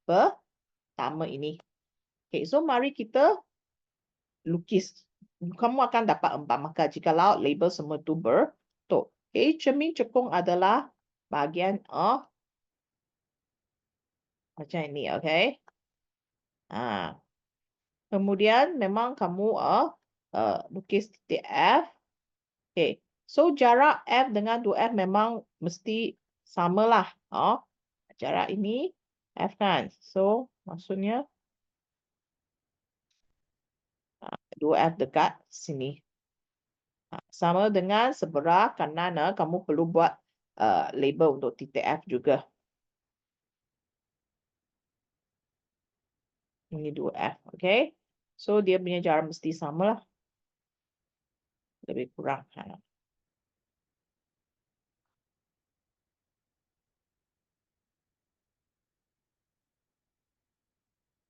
pertama ini. Okay, so mari kita lukis. Kamu akan dapat 4 markah jikalau label semua tu betul. Okay, cermin cekung adalah bahagian macam ini, okay. Kemudian memang kamu lukis titik F. Okay. So jarak F dengan 2F memang mesti samalah. Jarak ini F kan. So maksudnya 2F dekat sini. Sama dengan sebelah kanan, kamu perlu buat label untuk titik F juga. Ini 2F, okay. So dia punya jarak mesti samalah. Lebih kurang.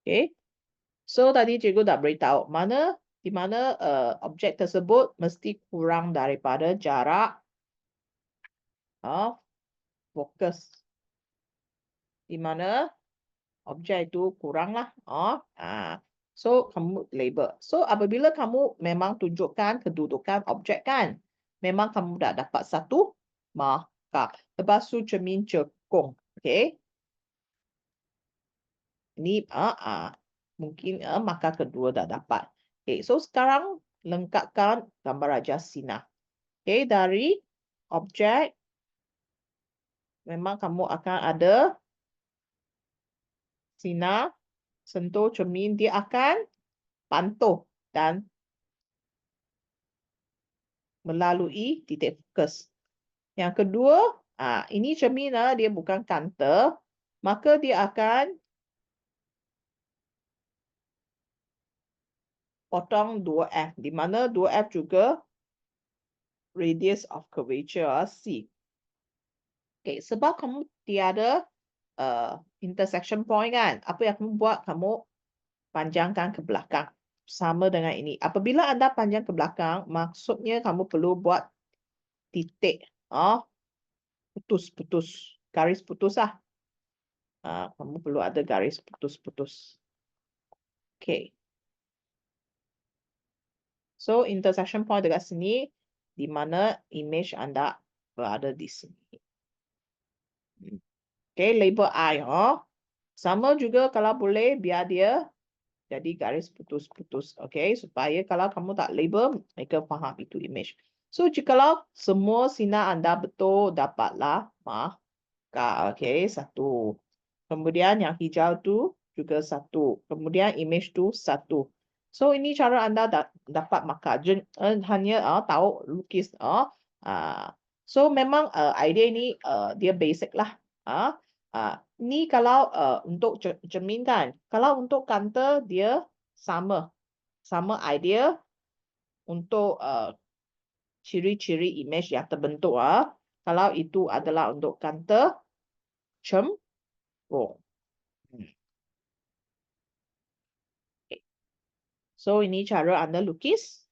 Okay. So tadi cikgu dah beritahu di mana objek tersebut mesti kurang daripada jarak fokus. Di mana objek itu kuranglah. So kamu label. So apabila kamu memang tunjukkan kedudukan objek kan, memang kamu dah dapat 1 markah. Lepas tu cermin cekung. Okay. Ini mungkin markah kedua dah dapat. Okay, so sekarang lengkapkan gambar Raja Sinar. Okay, dari objek memang kamu akan ada sinar sentuh cermin, dia akan pantau dan melalui titik fokus. Yang kedua, ini cermin dia bukan kantor, maka dia akan potong 2F, di mana 2F juga radius of curvature C. Okay, sebab kamu tiada intersection point kan, apa yang kamu buat, kamu panjangkan ke belakang. Sama dengan ini. Apabila anda panjang ke belakang, maksudnya kamu perlu buat titik. Putus-putus. Garis putus lah. Kamu perlu ada garis putus-putus. Okay. So, intersection point dekat sini, di mana image anda berada di sini. Okay, label I. Sama juga kalau boleh, biar dia jadi garis putus-putus. Okay, supaya kalau kamu tak label, mereka faham itu image. So, jikalau semua sinar anda betul, dapatlah markah. Okay, 1. Kemudian yang hijau tu juga 1. Kemudian image tu 1. So, ini cara anda dapat markah. Hanya tahu lukis. So, memang idea ini dia basic lah. Ni kalau untuk cermin kan. Kalau untuk kantor, dia sama. Sama idea untuk ciri-ciri image yang terbentuk. Kalau itu adalah untuk kantor, cembung. So, ini cara anda lukis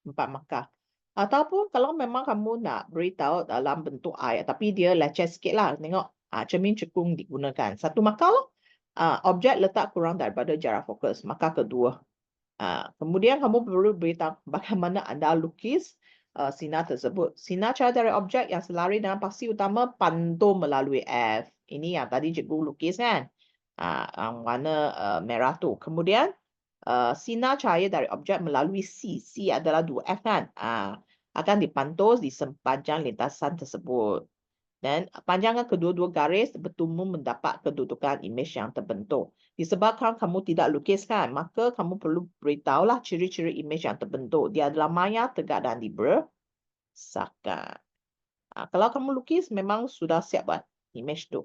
4 markah. Ataupun kalau memang kamu nak beritahu dalam bentuk ayat, tapi dia leceh sikit lah. Tengok, cermin cekung digunakan. 1 markah lah. Objek letak kurang daripada jarak fokus. Markah kedua. Kemudian kamu perlu beritahu bagaimana anda lukis sinar tersebut. Sinar cahaya dari objek yang selari dengan paksi utama pantau melalui F. Ini yang tadi cikgu lukis kan. Yang warna merah tu. Kemudian, sinar cahaya dari objek melalui C. C adalah 2F kan. Akan dipantau di sepanjang lintasan tersebut. Dan panjangan kedua-dua garis bertemu mendapat kedudukan image yang terbentuk. Disebabkan kamu tidak lukiskan, maka kamu perlu beritahulah ciri-ciri image yang terbentuk. Dia adalah maya, tegak dan dibesarkan. Kalau kamu lukis, memang sudah siap buat image tu.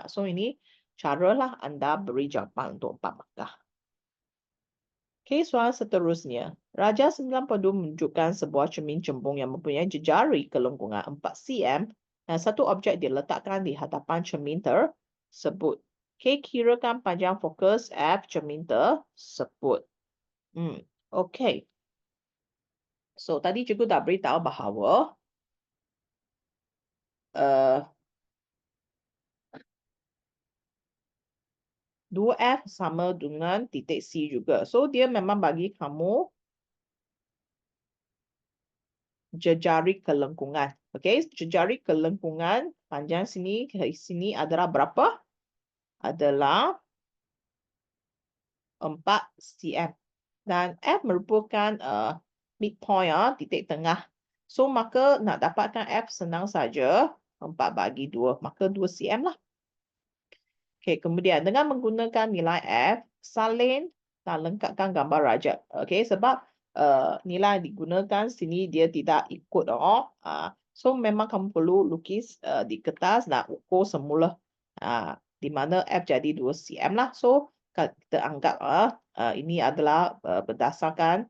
So ini caralah anda beri jawapan untuk 4 markah. Okay, soalan seterusnya. Raja 92 menunjukkan sebuah cermin cembung yang mempunyai jejari kelengkungan 4 cm dan satu objek diletakkan di hadapan cermin tersebut. Okay, kirakan panjang fokus F cermin tersebut. Okay. So, tadi cikgu dah beritahu bahawa 2F sama dengan titik C juga. So, dia memang bagi kamu jejari kelengkungan. Okey, jejari kelengkungan panjang sini ke sini adalah berapa? Adalah 4 cm. Dan F merupakan midpoint, titik tengah. So, maka nak dapatkan F senang saja. 4 bagi 2, maka 2 cm lah. Okey, kemudian dengan menggunakan nilai F, salin dan lengkapkan gambar rajak. Okey, sebab nilai digunakan sini dia tidak ikut. So, memang kamu perlu lukis di kertas dan ukur semula. Di mana F jadi 2 cm lah. So, kita anggap ini adalah berdasarkan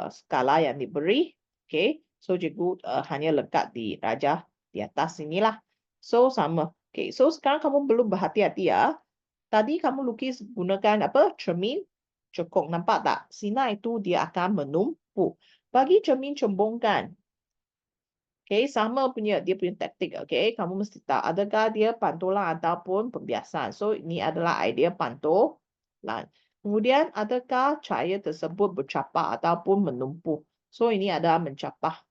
skala yang diberi. Okey, so cikgu hanya lekat di rajah di atas sinilah. So, sama. Okay, so sekarang kamu perlu berhati-hati ya. Tadi kamu lukis gunakan apa? Cermin cekung. Nampak tak? Sinar itu dia akan menumpuk. Bagi cermin cembungkan. Okay, sama punya dia punya taktik. Okay, kamu mesti tahu adakah dia pantulan ataupun pembiasan. So, ini adalah idea pantulan. Kemudian, adakah cahaya tersebut bercapah ataupun menumpuk. So, ini adalah mencapah.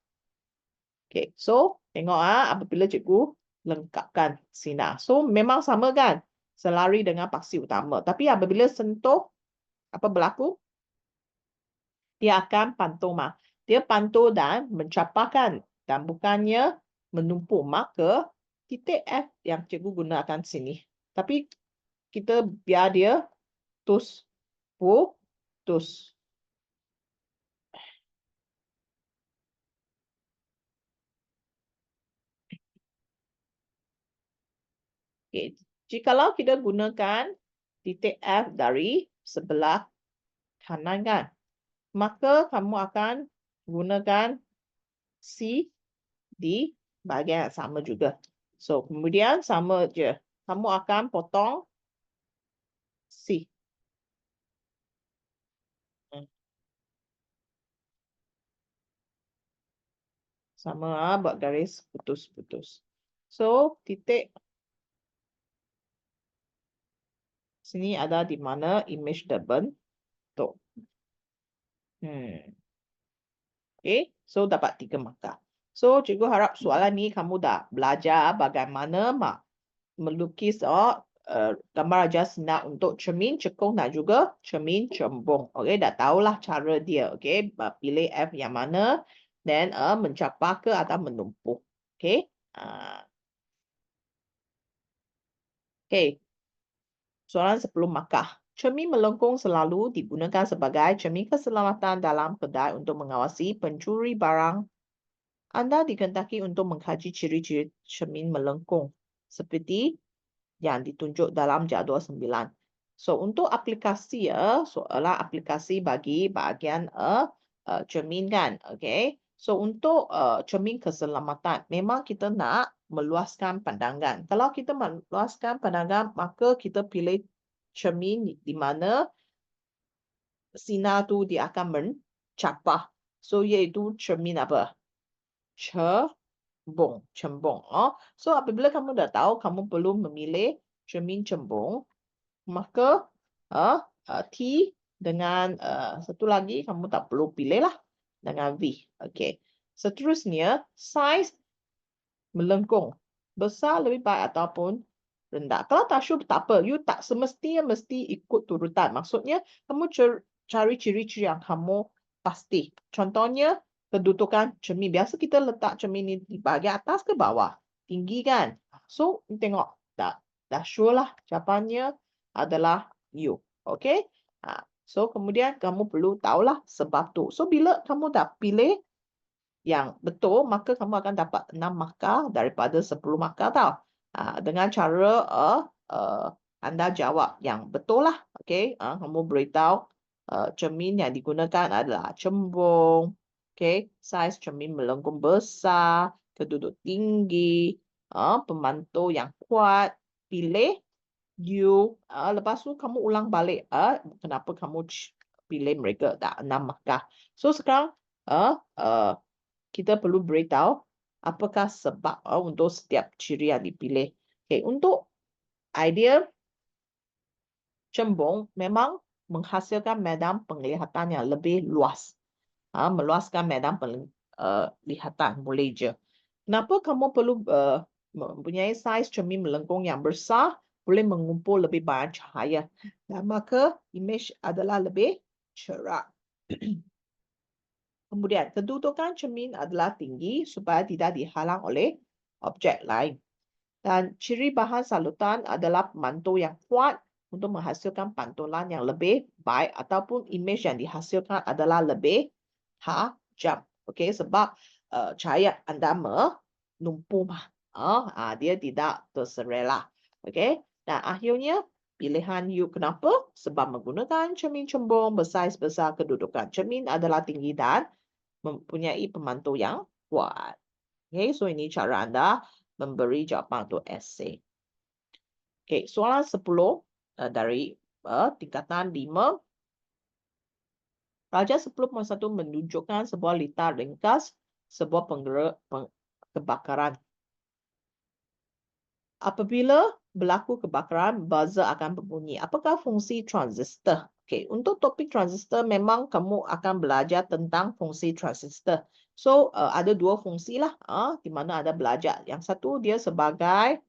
Okay, so tengok apabila cikgu lengkapkan sinar. So, memang sama kan? Selari dengan paksi utama. Tapi apabila sentuh, apa berlaku? Dia akan pantul. Dia pantul dan mencapahkan. Dan bukannya menumpuk. Maka, titik F yang cikgu gunakan sini. Tapi, kita biar dia putus. Okay. Jikalau kita gunakan titik F dari sebelah kanan kan, maka kamu akan gunakan C di bahagian yang sama juga. So, kemudian sama je. Kamu akan potong C. Sama buat garis putus-putus. So, titik sini ada di mana image terbentuk. Okay, so dapat 3 markah. So, cikgu harap soalan ni kamu dah belajar bagaimana melukis gambar rajah sinar untuk cermin cekung dan juga cermin cembung. Okay, dah tahulah cara dia. Okay, pilih F yang mana, then mencapah ke atau menumpuk. Okay. Okay, soalan 10 markah. Cermin melengkung selalu digunakan sebagai cermin keselamatan dalam kedai untuk mengawasi pencuri barang. Anda dikehendaki untuk mengkaji ciri-ciri cermin melengkung seperti yang ditunjuk dalam jadual 9. So, untuk aplikasi soalan aplikasi bagi bahagian cermin kan. Okay. So, untuk cermin keselamatan, memang kita nak meluaskan pandangan. Kalau kita meluaskan pandangan, maka kita pilih cermin di mana sinar tu dia akan mencapah. So, iaitu cermin apa? Cembung. So, apabila kamu dah tahu, kamu perlu memilih cermin cembung, maka T dengan satu lagi, kamu tak perlu pilih lah dengan V. Okay. Seterusnya, saiz melengkung. Besar lebih baik ataupun rendah. Kalau tak sure, tak apa. You tak semestinya mesti ikut turutan. Maksudnya, kamu cari ciri-ciri yang kamu pasti. Contohnya, kedudukan cermin. Biasa kita letak cermin ni di bahagian atas ke bawah. Tinggi kan? So, tengok. Dah sure lah jawapannya adalah you. Okay? So, kemudian kamu perlu tahulah sebab tu. So, bila kamu dah pilih yang betul, maka kamu akan dapat 6 markah daripada 10 markah tau. Dengan cara anda jawab yang betul lah. Okay? Kamu beritahu cermin yang digunakan adalah cembung. Okay? Saiz cermin melengkung besar, keduduk tinggi, pemantau yang kuat. Pilih you. Lepas tu kamu ulang balik. Kenapa kamu pilih mereka? 6 markah. So, sekarang kita perlu beritahu apakah sebab untuk setiap ciri yang dipilih. Okay, untuk idea cembung memang menghasilkan medan penglihatan yang lebih luas. Meluaskan medan penglihatan, boleh je. Kenapa kamu perlu mempunyai saiz cermin melengkung yang besar, boleh mengumpul lebih banyak cahaya. Dan maka image adalah lebih cerah. Kemudian, kedudukan cermin adalah tinggi supaya tidak dihalang oleh objek lain. Dan ciri bahan salutan adalah pemantul yang kuat untuk menghasilkan pantulan yang lebih baik ataupun imej yang dihasilkan adalah lebih tajam. Okey, sebab cahaya anda menumpuk, dia tidak terserela. Okey, dan akhirnya pilihan you kenapa? Sebab menggunakan cermin cembung bersaiz besar, kedudukan cermin adalah tinggi dan mempunyai pemantul yang kuat. Okay, so ini cara anda memberi jawapan untuk esei. Okay, soalan 10 dari tingkatan 5. Pelajar 10.1 menunjukkan sebuah litar ringkas sebuah kebakaran. Apabila berlaku kebakaran, buzzer akan berbunyi. Apakah fungsi transistor? Okay, untuk topik transistor memang kamu akan belajar tentang fungsi transistor. So, ada dua fungsi lah di mana ada belajar. Yang satu dia sebagai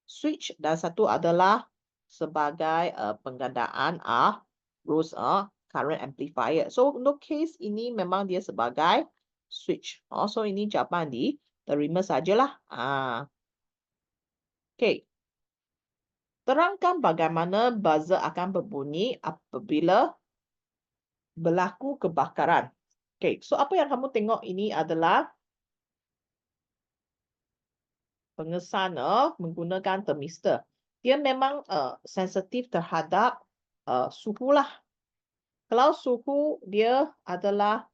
switch dan satu adalah sebagai penggandaan arus current amplifier. So, untuk case ini memang dia sebagai switch. So, ini jawapan diterima sajalah. Okay. Terangkan bagaimana buzzer akan berbunyi apabila berlaku kebakaran. Okay, so apa yang kamu tengok ini adalah pengesan menggunakan thermistor. Dia memang sensitif terhadap suhu lah. Kalau suhu dia adalah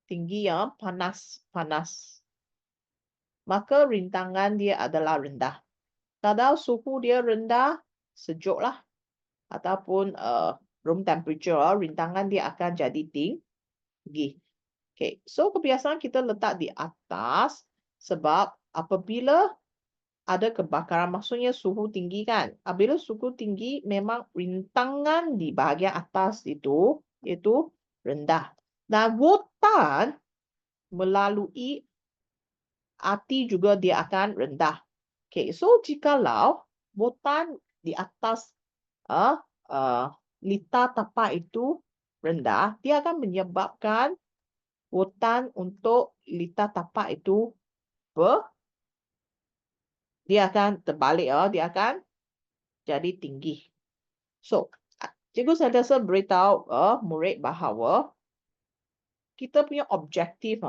tinggi panas, maka rintangan dia adalah rendah. Kalau suhu dia rendah, sejuk lah. Ataupun room temperature, rintangan dia akan jadi tinggi. Okay, so kebiasaan kita letak di atas sebab apabila ada kebakaran, maksudnya suhu tinggi kan. Apabila suhu tinggi, memang rintangan di bahagian atas itu rendah. Dan voltan melalui api juga dia akan rendah. Okay, so jikalau voltan di atas litar tapak itu rendah, dia akan menyebabkan voltan untuk litar tapak itu dia akan terbalik, dia akan jadi tinggi. So, cikgu sentiasa beritahu murid bahawa kita punya objektif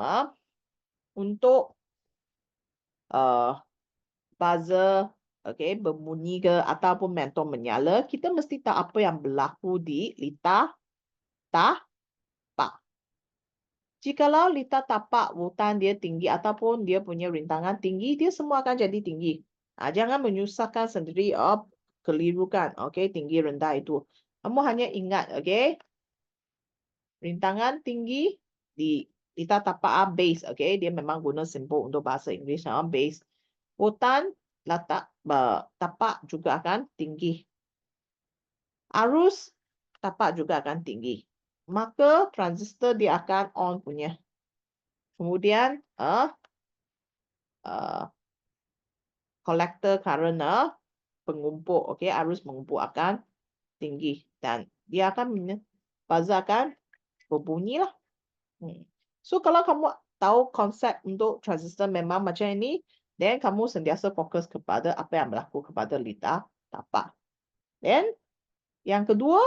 untuk buzzer berbunyi ke ataupun mentol menyala, kita mesti tahu apa yang berlaku di litar tapak. Jikalau litar tapak voltan dia tinggi ataupun dia punya rintangan tinggi, dia semua akan jadi tinggi. Jangan menyusahkan sendiri, kelirukan, tinggi rendah itu. Kamu hanya ingat, rintangan tinggi di litar tapak base, dia memang guna simbol untuk bahasa Inggeris, base. Voltan tapak juga akan tinggi. Arus tapak juga akan tinggi. Maka transistor dia akan on punya. Kemudian collector current pengumpul, arus mengumpul akan tinggi dan dia akan buzzer akan berbunyi lah. So kalau kamu tahu konsep untuk transistor memang macam ini, then kamu sentiasa fokus kepada apa yang berlaku kepada litar tapak. Then yang kedua,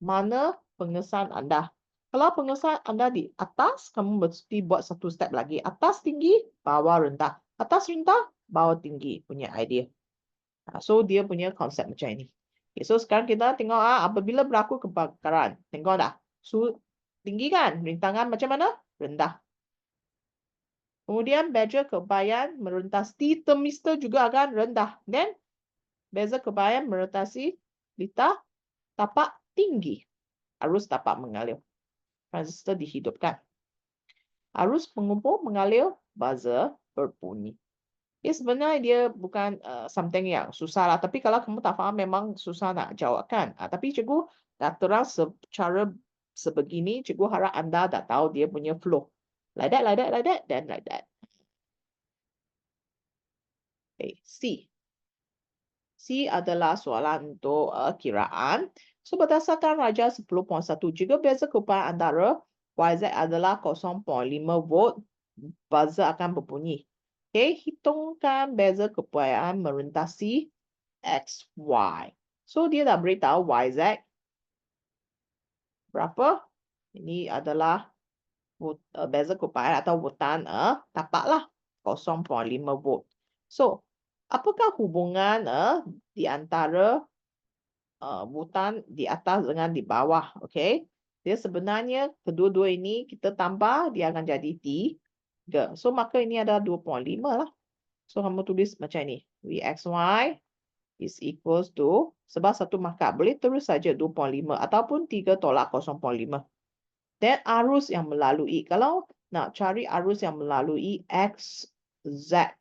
mana pengesan anda? Kalau pengesan anda di atas, kamu mesti buat satu step lagi. Atas tinggi, bawah rendah. Atas rendah, bawah tinggi punya idea. So dia punya konsep macam ini. Okay, so sekarang kita tengok apabila berlaku kebakaran. Tengok dah. So tinggi kan? Rintangan macam mana? Rendah. Kemudian bezel kebayan merentasi thermistor juga akan rendah. Then bezel kebayan merentasi litar tapak tinggi. Arus tapak mengalir. transistor dihidupkan. Arus pengumpul mengalir, buzzer berbunyi. Sebenarnya dia bukan something yang susah lah. Tapi kalau kamu tak faham memang susah nak jawab kan. Tapi cikgu dah terang secara sebegini, cikgu harap anda dah tahu dia punya flow. Like that, like that, like that, then like that. Okay, C. C adalah soalan untuk kiraan. So, berdasarkan Raja 10.1, jika beza keupayaan antara YZ adalah 0.5 volt, buzzer akan berbunyi. Okay, hitungkan beza keupayaan merentasi X, Y. So, dia dah beritahu YZ berapa. Ini adalah beza keupayaan atau voltan tapak lah, 0.5 volt. So, apakah hubungan di antara voltan di atas dengan di bawah? Okay. Dia sebenarnya kedua-dua ini kita tambah, dia akan jadi 3. So, maka ini ada 2.5 lah. So, kamu tulis macam ni. Vxy is equals to, sebab satu markah, boleh terus saja 2.5 ataupun 3 tolak 0.5. Dan arus yang melalui, kalau nak cari arus yang melalui X, Z.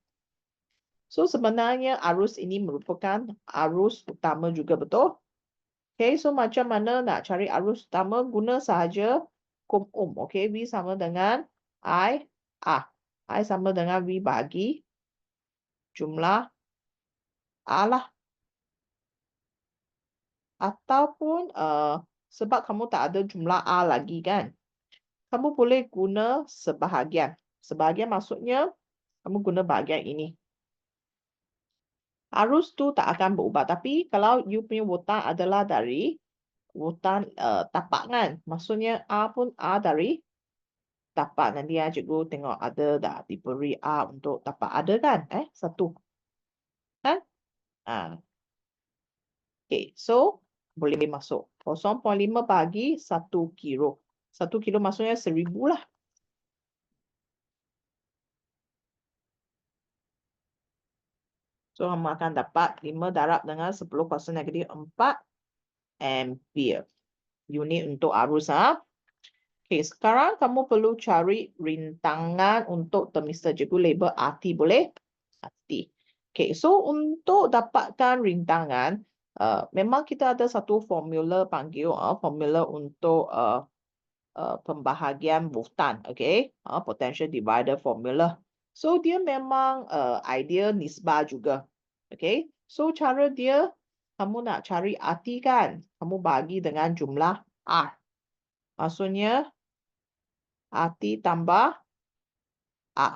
So, sebenarnya arus ini merupakan arus utama juga, betul? Okay, so macam mana nak cari arus utama? Guna sahaja kum Okay, V sama dengan I, A. I sama dengan V bagi jumlah A lah. Ataupun sebab kamu tak ada jumlah A lagi kan? Kamu boleh guna sebahagian. Sebahagian maksudnya kamu guna bahagian ini. Arus tu tak akan berubah. Tapi kalau you punya voltan adalah dari voltan tapak kan? Maksudnya A pun A dari tapak. Nanti cikgu tengok ada dah diberi A untuk tapak. Ada kan? Satu. Kan? Okay, so boleh masuk. 0.5 bagi 1 kilo. 1 kilo maksudnya 1000 lah. So, kamu akan dapat 5 darab dengan 10 kuasa negatif 4 ampere. Unit untuk arus. Okay, sekarang kamu perlu cari rintangan untuk termistor. Cikgu label RT, boleh? RT. Okay, so untuk dapatkan rintangan, memang kita ada satu formula panggil formula untuk pembahagian voltan. Okay, potential divider formula. So, dia memang idea nisbah juga. Okay. So, cara dia, kamu nak cari RT kan? Kamu bagi dengan jumlah R. Maksudnya, RT tambah A.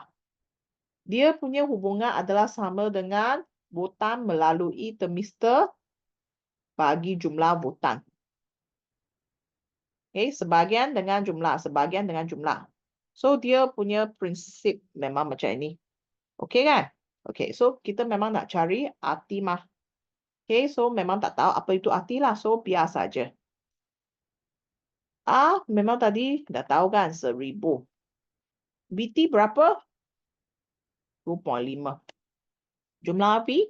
Dia punya hubungan adalah sama dengan voltan melalui termistor bagi jumlah voltan. Okay. Sebahagian dengan jumlah. Sebahagian dengan jumlah. So, dia punya prinsip memang macam ini. Okay kan? Okay, so kita memang nak cari RT mah. Okay, so memang tak tahu apa itu RT lah. So, biar saja. A memang tadi dah tahu kan, 1000. BT berapa? 2.5. Jumlah V?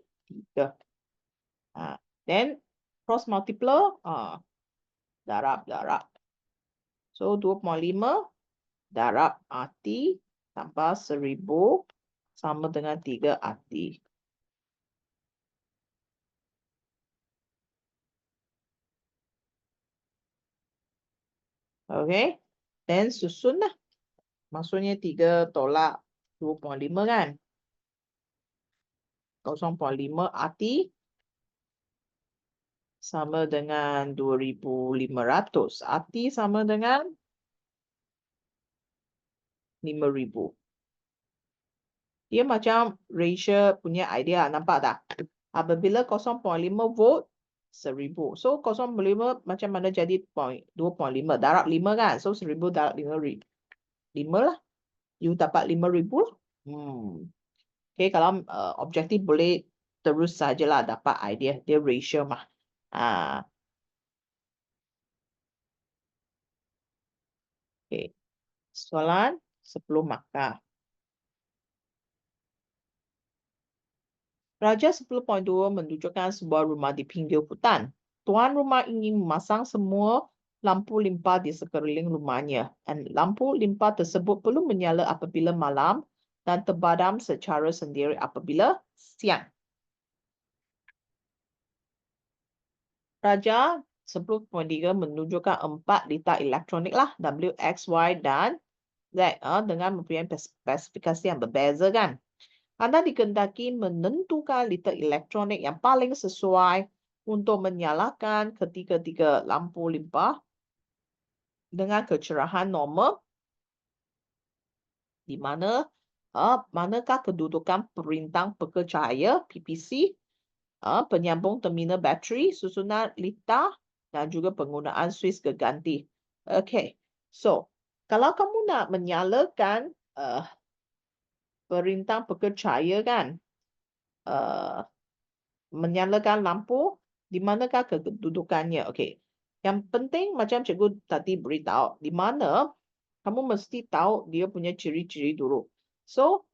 3. Then, cross multiple, darab. So, 2.5 darab RT tambah 1000 sama dengan 3 RT. Okay. Then, susun lah. Maksudnya 3 tolak 2.5 kan? 0.5 RT sama dengan 2500. RT sama dengan 5000. Dia macam ratio punya idea, nampak tak? Apabila 0.5 volt, 1000. So, 0.5 macam mana jadi 2.5? Darab 5 kan? So, 1000 darab 5 lah. You dapat 5000 lah. Okay, kalau objektif boleh terus sajalah dapat idea. Dia ratio mah. Okay. Soalan 10 markah. Raja 10.2 menunjukkan sebuah rumah di pinggir hutan. Tuan rumah ingin memasang semua lampu limpa di sekeliling rumahnya. Dan lampu limpa tersebut perlu menyala apabila malam dan terpadam secara sendiri apabila siang. Raja 10.3 menunjukkan 4 liter elektronik lah, W, X, Y dan Z dengan mempunyai spesifikasi yang berbeza kan. Anda dikehendaki menentukan liter elektronik yang paling sesuai untuk menyalakan ketiga-tiga lampu limpa dengan kecerahan normal di mana manakah kedudukan perintang peka cahaya PPC, penyambung terminal bateri, susunan lita dan juga penggunaan suis geganti. Okay, so kalau kamu nak menyalakan perintang peka cahaya kan, menyalakan lampu, di manakah kedudukannya? Okay, yang penting macam cikgu tadi beritahu, di mana kamu mesti tahu dia punya ciri-ciri dulu. So,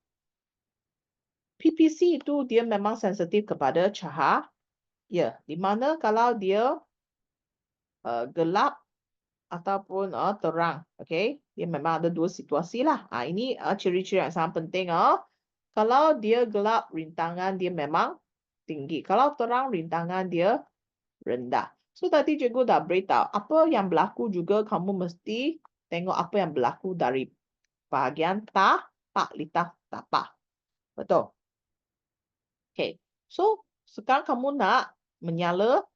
PPC itu dia memang sensitif kepada cahaya. Di mana kalau dia gelap ataupun terang. Okay, dia memang ada dua situasi lah. Ini ciri-ciri yang sangat penting. Kalau dia gelap, rintangan dia memang tinggi. Kalau terang, rintangan dia rendah. So tadi cikgu dah beritahu apa yang berlaku juga kamu mesti tengok apa yang berlaku dari bahagian tapak, litar tapak. Betul. Okay. So sekarang kamu nak menyala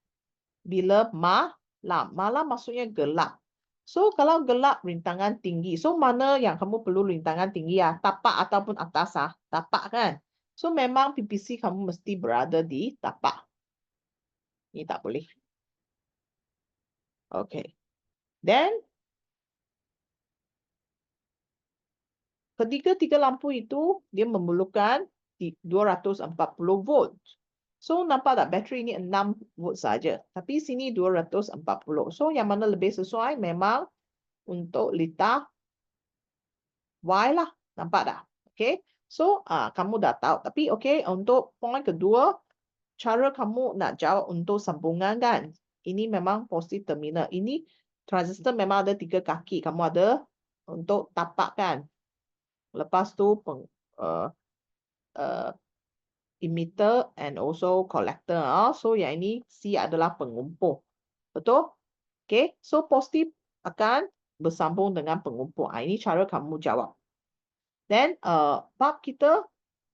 bila malam. Malam maksudnya gelap. So kalau gelap rintangan tinggi. So mana yang kamu perlu rintangan tinggi ya? Tapak ataupun atas tapak kan? So memang PPC kamu mesti berada di tapak. Ini tak boleh. Okay. Then ketiga-tiga lampu itu dia memerlukan 240 volt. So nampak tak bateri ini 6 volt saja. Tapi sini 240. So yang mana lebih sesuai memang untuk lita Y lah. Nampak tak? Okay. So kamu dah tahu. Tapi okay, untuk poin kedua, cara kamu nak jawab untuk sambungan kan. Ini memang positif terminal. Ini transistor memang ada 3 kaki. Kamu ada untuk tapak kan. Lepas tu emitter and also collector. So yang ini C adalah pengumpul. Betul? Okay. So positif akan bersambung dengan pengumpul. Ini cara kamu jawab. Then bab kita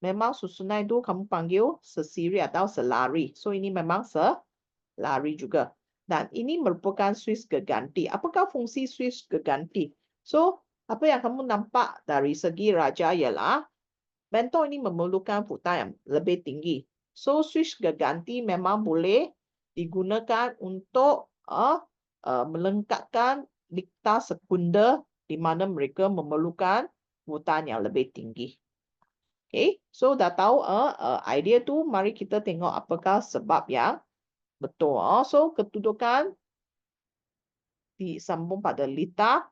memang susunan itu kamu panggil sesiri atau selari. So ini memang selari juga. Dan ini merupakan suis geganti. Apakah fungsi suis geganti? So apa yang kamu nampak dari segi raja ialah bentol ini memerlukan voltaj yang lebih tinggi. So suis geganti memang boleh digunakan untuk melengkapkan dikta sekunder di mana mereka memerlukan voltaj yang lebih tinggi. Okay, so dah tahu idea tu, mari kita tengok apakah sebab yang betul. So kedudukan disambung pada lita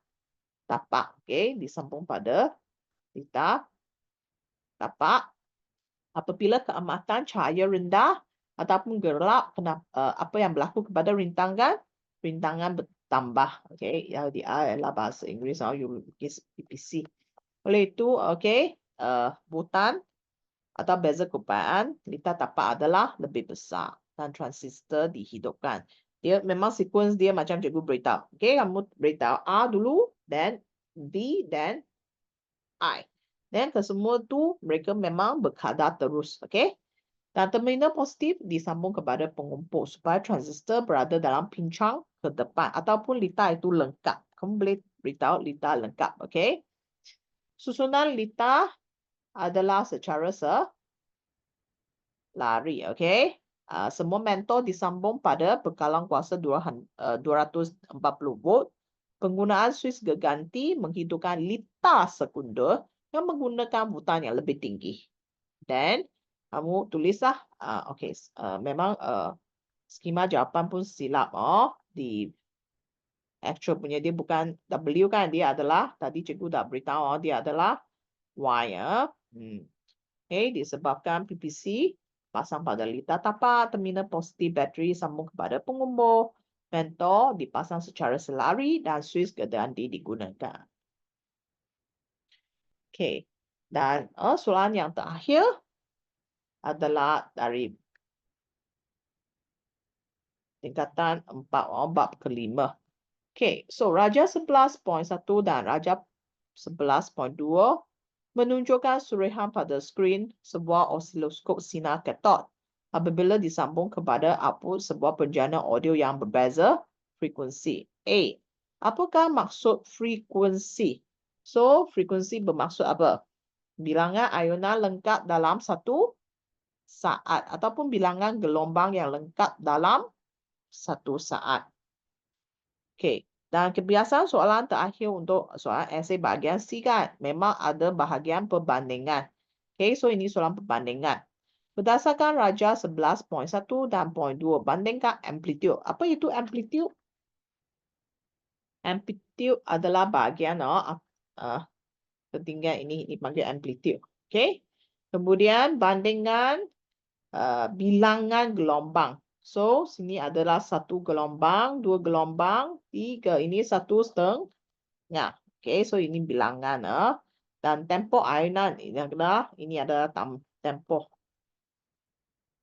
tapak. Okay, disambung pada lita tapak. Apabila keamatan cahaya rendah ataupun gelap, apa yang berlaku kepada rintangan? Rintangan bertambah. Okay, LDR adalah bahasa Inggeris. You lukis PPC. Oleh itu, okay, butan atau beza keupayaan lita tapak adalah lebih besar dan transistor dihidupkan. Dia memang sequence dia macam cikgu beritahu. Okay, kamu beritahu A dulu, then B, then I. Dan kesemua tu mereka memang berkadar terus. Okay. Dan terminal positif disambung kepada pengumpul supaya transistor berada dalam pincang ke depan ataupun lita itu lengkap. Kamu boleh beritahu lita lengkap. Okay. Susunan lita adalah secara lari, okay? Semua mentor disambung pada bekalan kuasa 240 volt. Penggunaan suis geganti menghidupkan lita sekunder yang menggunakan voltaj yang lebih tinggi. Dan kamu tulislah, okay, memang skema jawapan pun silap. Di actual punya dia bukan W kan, dia adalah, tadi cikgu dah beritahu, dia adalah Y. Okay, disebabkan PPC pasang pada lita tapak, terminal positif bateri sambung kepada pengumpul. Mentor dipasang secara selari dan suis gergandi digunakan. Okey. Dan soalan yang terakhir adalah dari tingkatan 4 bab kelima. Okey, so Raja 11.1 dan Raja 11.2 menunjukkan surehan pada skrin sebuah osiloskop sinar katod apabila disambung kepada output sebuah penjana audio yang berbeza frekuensi. A. Apakah maksud frekuensi? So, frekuensi bermaksud apa? Bilangan ayunan lengkap dalam satu saat ataupun bilangan gelombang yang lengkap dalam satu saat. Okey, dan kebiasaan soalan terakhir untuk soalan esei bahagian C kan, memang ada bahagian perbandingan. Okey, so ini soalan perbandingan. Berdasarkan Raja 11.1 dan point 2, bandingkan amplitude. Apa itu amplitude? Amplitude adalah bahagian ketinggian ini dipanggil amplitude. Okey. Kemudian bandingkan bilangan gelombang. So, sini adalah 1 gelombang, 2 gelombang, 3. Ini 1,5. Okey, so ini bilangan. Dan tempoh ayunan ini adalah tempoh.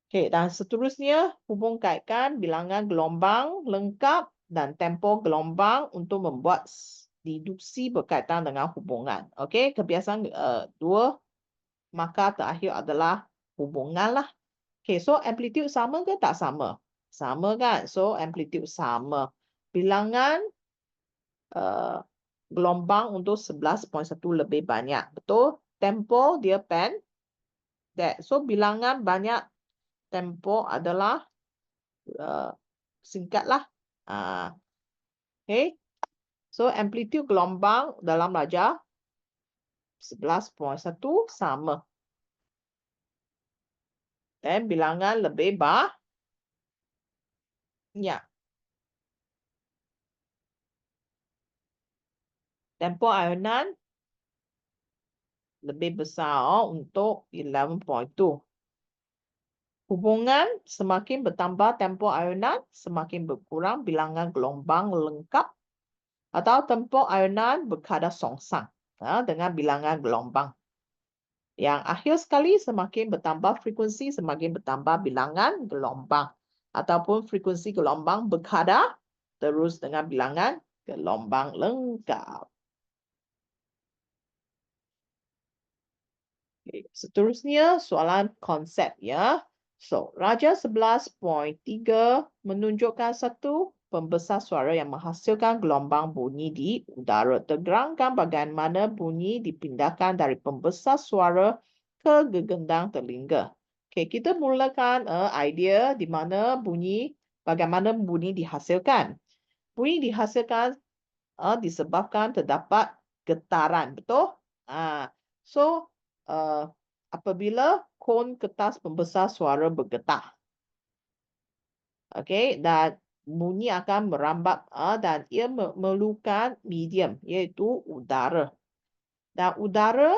Okey, dan seterusnya hubung kaitkan bilangan gelombang lengkap dan tempoh gelombang untuk membuat deduksi berkaitan dengan hubungan. Okey, kebiasaan 2 maka terakhir adalah hubungan lah. Okay, so amplitude sama ke tak sama? Sama kan? So amplitude sama. Bilangan gelombang untuk 11.1 lebih banyak. Betul? Tempo dia pendek. So bilangan banyak tempo adalah singkat lah. Okay. So amplitude gelombang dalam Raja 11.1 sama. Dan bilangan lebih banyak. Tempoh ayunan lebih besar untuk 11.2. Hubungan semakin bertambah tempoh ayunan, semakin berkurang bilangan gelombang lengkap atau tempoh ayunan berkadar songsang dengan bilangan gelombang. Yang akhir sekali, semakin bertambah frekuensi, semakin bertambah bilangan gelombang. Ataupun frekuensi gelombang berkadar terus dengan bilangan gelombang lengkap. Okay. Seterusnya, soalan konsep ya. So, Raja 11.3 menunjukkan satu pembesar suara yang menghasilkan gelombang bunyi di udara. Terangkan bagaimana bunyi dipindahkan dari pembesar suara ke gegendang telinga. Okay, kita mulakan idea di mana bagaimana bunyi dihasilkan. Bunyi dihasilkan disebabkan terdapat getaran, betul? So, apabila kon kertas pembesar suara bergetar. Okey, dan bunyi akan merambat dan ia memerlukan medium iaitu udara. Dan udara,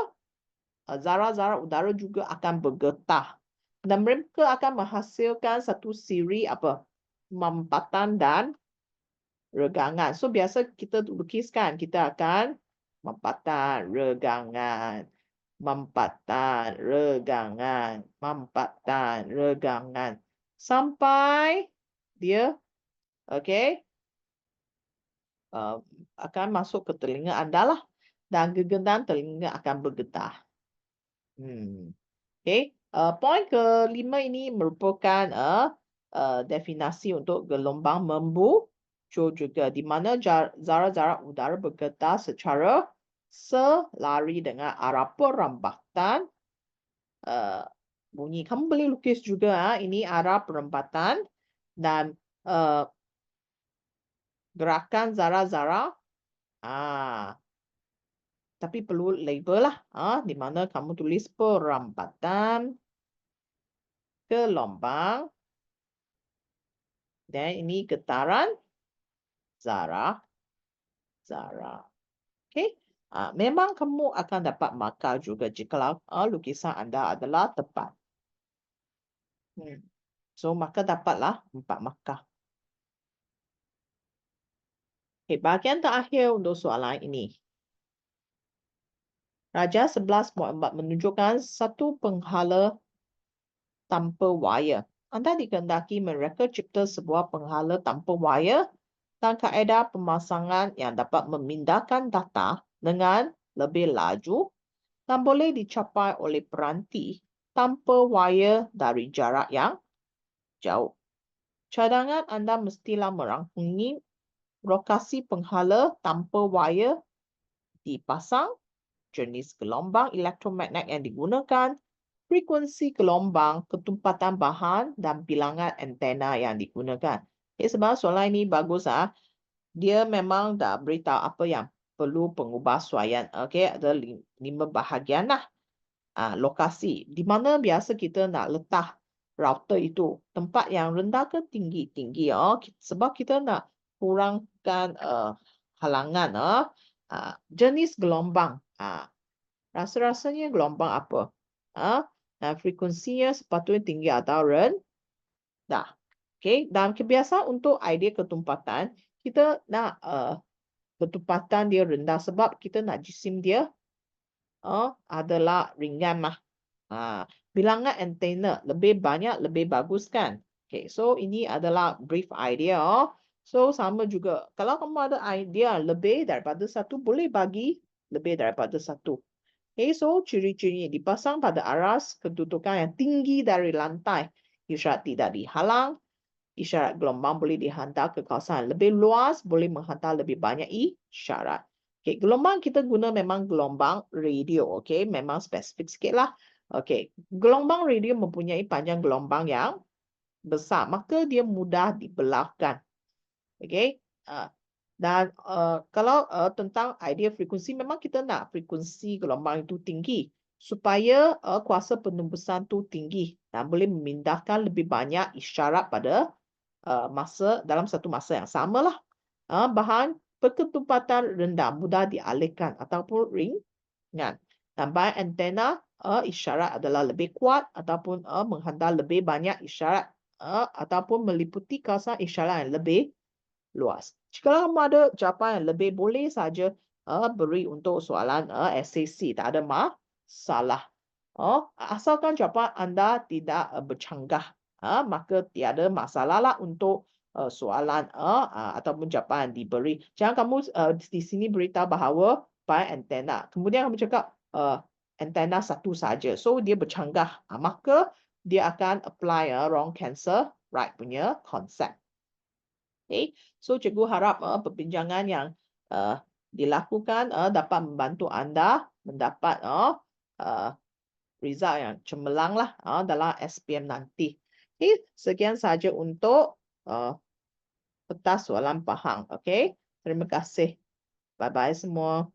zarah-zarah udara juga akan bergetar. Dan mereka akan menghasilkan satu siri mampatan dan regangan. So biasa kita lukiskan, kita akan mampatan, regangan, mampatan, regangan, mampatan, regangan. Sampai dia akan masuk ke telinga anda lah. Dan gegendang telinga akan bergetar. Poin kelima ini merupakan definisi untuk gelombang membucu juga. Di mana zarah-zarah udara bergetar secara selari dengan arah perambatan bunyi. Kamu boleh lukis juga ini arah perambatan dan gerakan zarah-zarah. Tapi perlu label lah. Di mana kamu tulis perambatan gelombang dan ini getaran zarah. Okey. Memang kamu akan dapat markah juga jika lukisan anda adalah tepat. So, maka dapatlah 4 markah. Okay, bahagian terakhir untuk soalan ini. Raja 11.4 menunjukkan satu penghala tanpa wayar. Anda dikehendaki mereka cipta sebuah penghala tanpa wayar dan kaedah pemasangan yang dapat memindahkan data dengan lebih laju dan boleh dicapai oleh peranti tanpa wayar dari jarak yang jauh. Cadangan anda mestilah merangkumi lokasi penghala tanpa wayar dipasang, jenis gelombang elektromagnet yang digunakan, frekuensi gelombang, ketumpatan bahan dan bilangan antena yang digunakan. Okay, sebab soalan ini bagus dia memang dah beritahu apa yang perlu pengubahsuaian. Okay, ada 5 bahagian lokasi. Di mana biasa kita nak letak router itu. Tempat yang rendah ke tinggi? Tinggi. Sebab kita nak kurangkan halangan. Jenis gelombang. Rasa-rasanya gelombang apa? Frekuensinya sepatutnya tinggi atau rendah. Okay. Dan kebiasaan untuk idea ketumpatan, kita nak ketumpatan dia rendah sebab kita nak jisim dia adalah ringan bilangan antena lebih banyak lebih bagus kan. Okay, so ini adalah brief idea. So sama juga kalau kamu ada idea lebih daripada satu, boleh bagi lebih daripada satu. Okay, so ciri-cirinya dipasang pada aras kedudukan yang tinggi dari lantai. Isyarat tidak dihalang. Isyarat gelombang boleh dihantar ke kawasan lebih luas, boleh menghantar lebih banyak isyarat. Okay, gelombang kita guna memang gelombang radio. Okay, memang spesifik sikit lah. Okay, gelombang radio mempunyai panjang gelombang yang besar, maka dia mudah dibelahkan. Okay, dan kalau tentang idea frekuensi, memang kita nak frekuensi gelombang itu tinggi supaya kuasa penembusan tu tinggi dan boleh memindahkan lebih banyak isyarat pada dalam satu masa yang samalah. Bahan berketumpatan rendah mudah dialihkan ataupun ringan. Dan bahan antena isyarat adalah lebih kuat ataupun menghantar lebih banyak isyarat ataupun meliputi kawasan isyarat yang lebih luas. Jika kamu ada jawapan yang lebih, boleh saja beri untuk soalan SAC. Tak ada masalah. Asalkan jawapan anda tidak bercanggah, maka tiada masalah lah untuk soalan ataupun jawapan yang diberi. Jangan kamu di sini beritahu bahawa by antena. Kemudian kamu cakap antena satu saja. So dia bercanggah. Maka dia akan apply wrong cancel right punya konsep. Okay. So cikgu harap perbincangan yang dilakukan dapat membantu anda mendapat result yang cemerlang lah dalam SPM nanti. Okay, sekian saja untuk petas soalan pahang. Okay, terima kasih. Bye-bye semua.